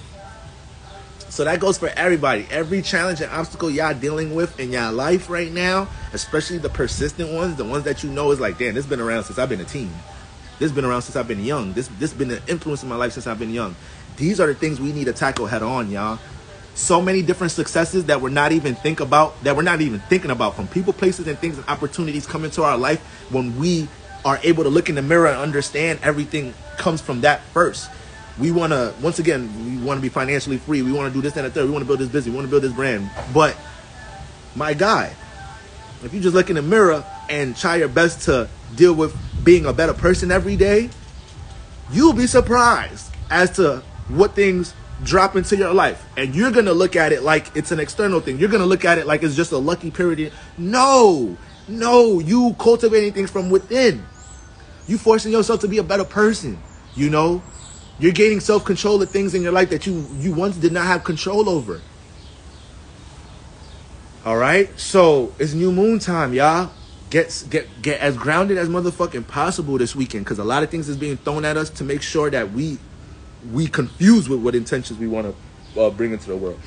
So that goes for everybody. Every challenge and obstacle y'all dealing with in y'all life right now, especially the persistent ones, the ones that you know is like, damn, this been around since I've been a teen. This been around since I've been young. This been an influence in my life since I've been young. These are the things we need to tackle head on, y'all. So many different successes that we're not even thinking about, from people, places, and things and opportunities come into our life when we are able to look in the mirror and understand everything comes from that first. We want to, once again, we want to be financially free. We want to do this and that, third. We want to build this business. We want to build this brand. But, my guy, if you just look in the mirror and try your best to deal with being a better person every day, you'll be surprised as to what things drop into your life. And you're going to look at it like it's an external thing. You're going to look at it like it's just a lucky period. No, you cultivating things from within. You forcing yourself to be a better person, you know. You're gaining self-control of things in your life that you once did not have control over. All right? So, it's new moon time, y'all. Get as grounded as motherfucking possible this weekend, because a lot of things is being thrown at us to make sure that we confuse with what intentions we want to bring into the world.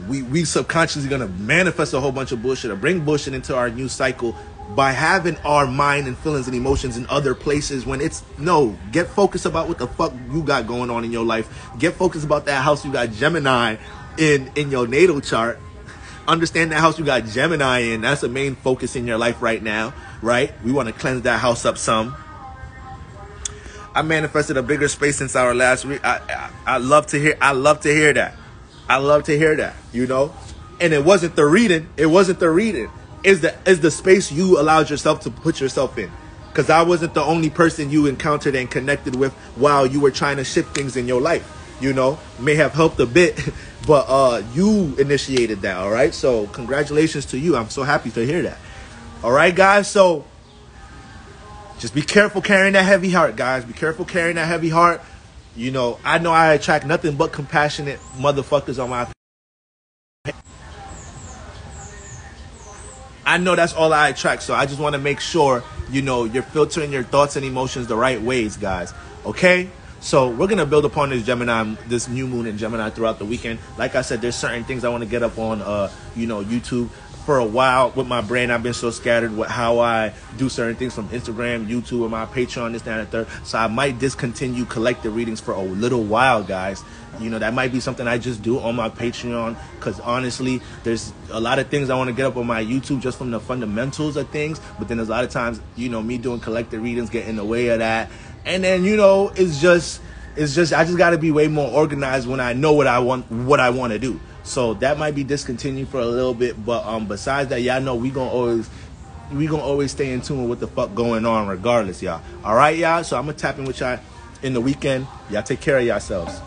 We subconsciously going to manifest a whole bunch of bullshit or bring bullshit into our new cycle by having our mind and feelings and emotions in other places when it's no. Get focused about what the fuck you got going on in your life. Get focused about that house you got Gemini in your natal chart. Understand that house you got Gemini in. That's the main focus in your life right now, right? We want to cleanse that house up some. I manifested a bigger space since our last week. I love to hear that. I love to hear that, you know? And it wasn't the reading. It's the space you allowed yourself to put yourself in. because I wasn't the only person you encountered and connected with while you were trying to shift things in your life. You know, may have helped a bit, but you initiated that. All right, so congratulations to you. I'm so happy to hear that. All right, guys. So just be careful carrying that heavy heart, guys. Be careful carrying that heavy heart. You know I attract nothing but compassionate motherfuckers on my. I know that's all I attract, so I just want to make sure, you know, you're filtering your thoughts and emotions the right ways, guys. Okay? So we're going to build upon this new moon in Gemini throughout the weekend. Like I said, there's certain things I want to get up on, YouTube. For a while with my brain, I've been so scattered with how I do certain things from Instagram, YouTube, and my Patreon, this, that, and the third. So I might discontinue collective readings for a little while, guys. You know, that might be something I just do on my Patreon, because honestly, there's a lot of things I want to get up on my YouTube just from the fundamentals of things. But then there's a lot of times, you know, me doing collective readings get in the way of that. And then, you know, it's just I just got to be way more organized when I know what I want to do. So that might be discontinued for a little bit, but besides that, y'all know we gonna always stay in tune with what the fuck going on regardless, y'all. All right, y'all. So I'm gonna tap in with y'all in the weekend. Y'all take care of yourselves.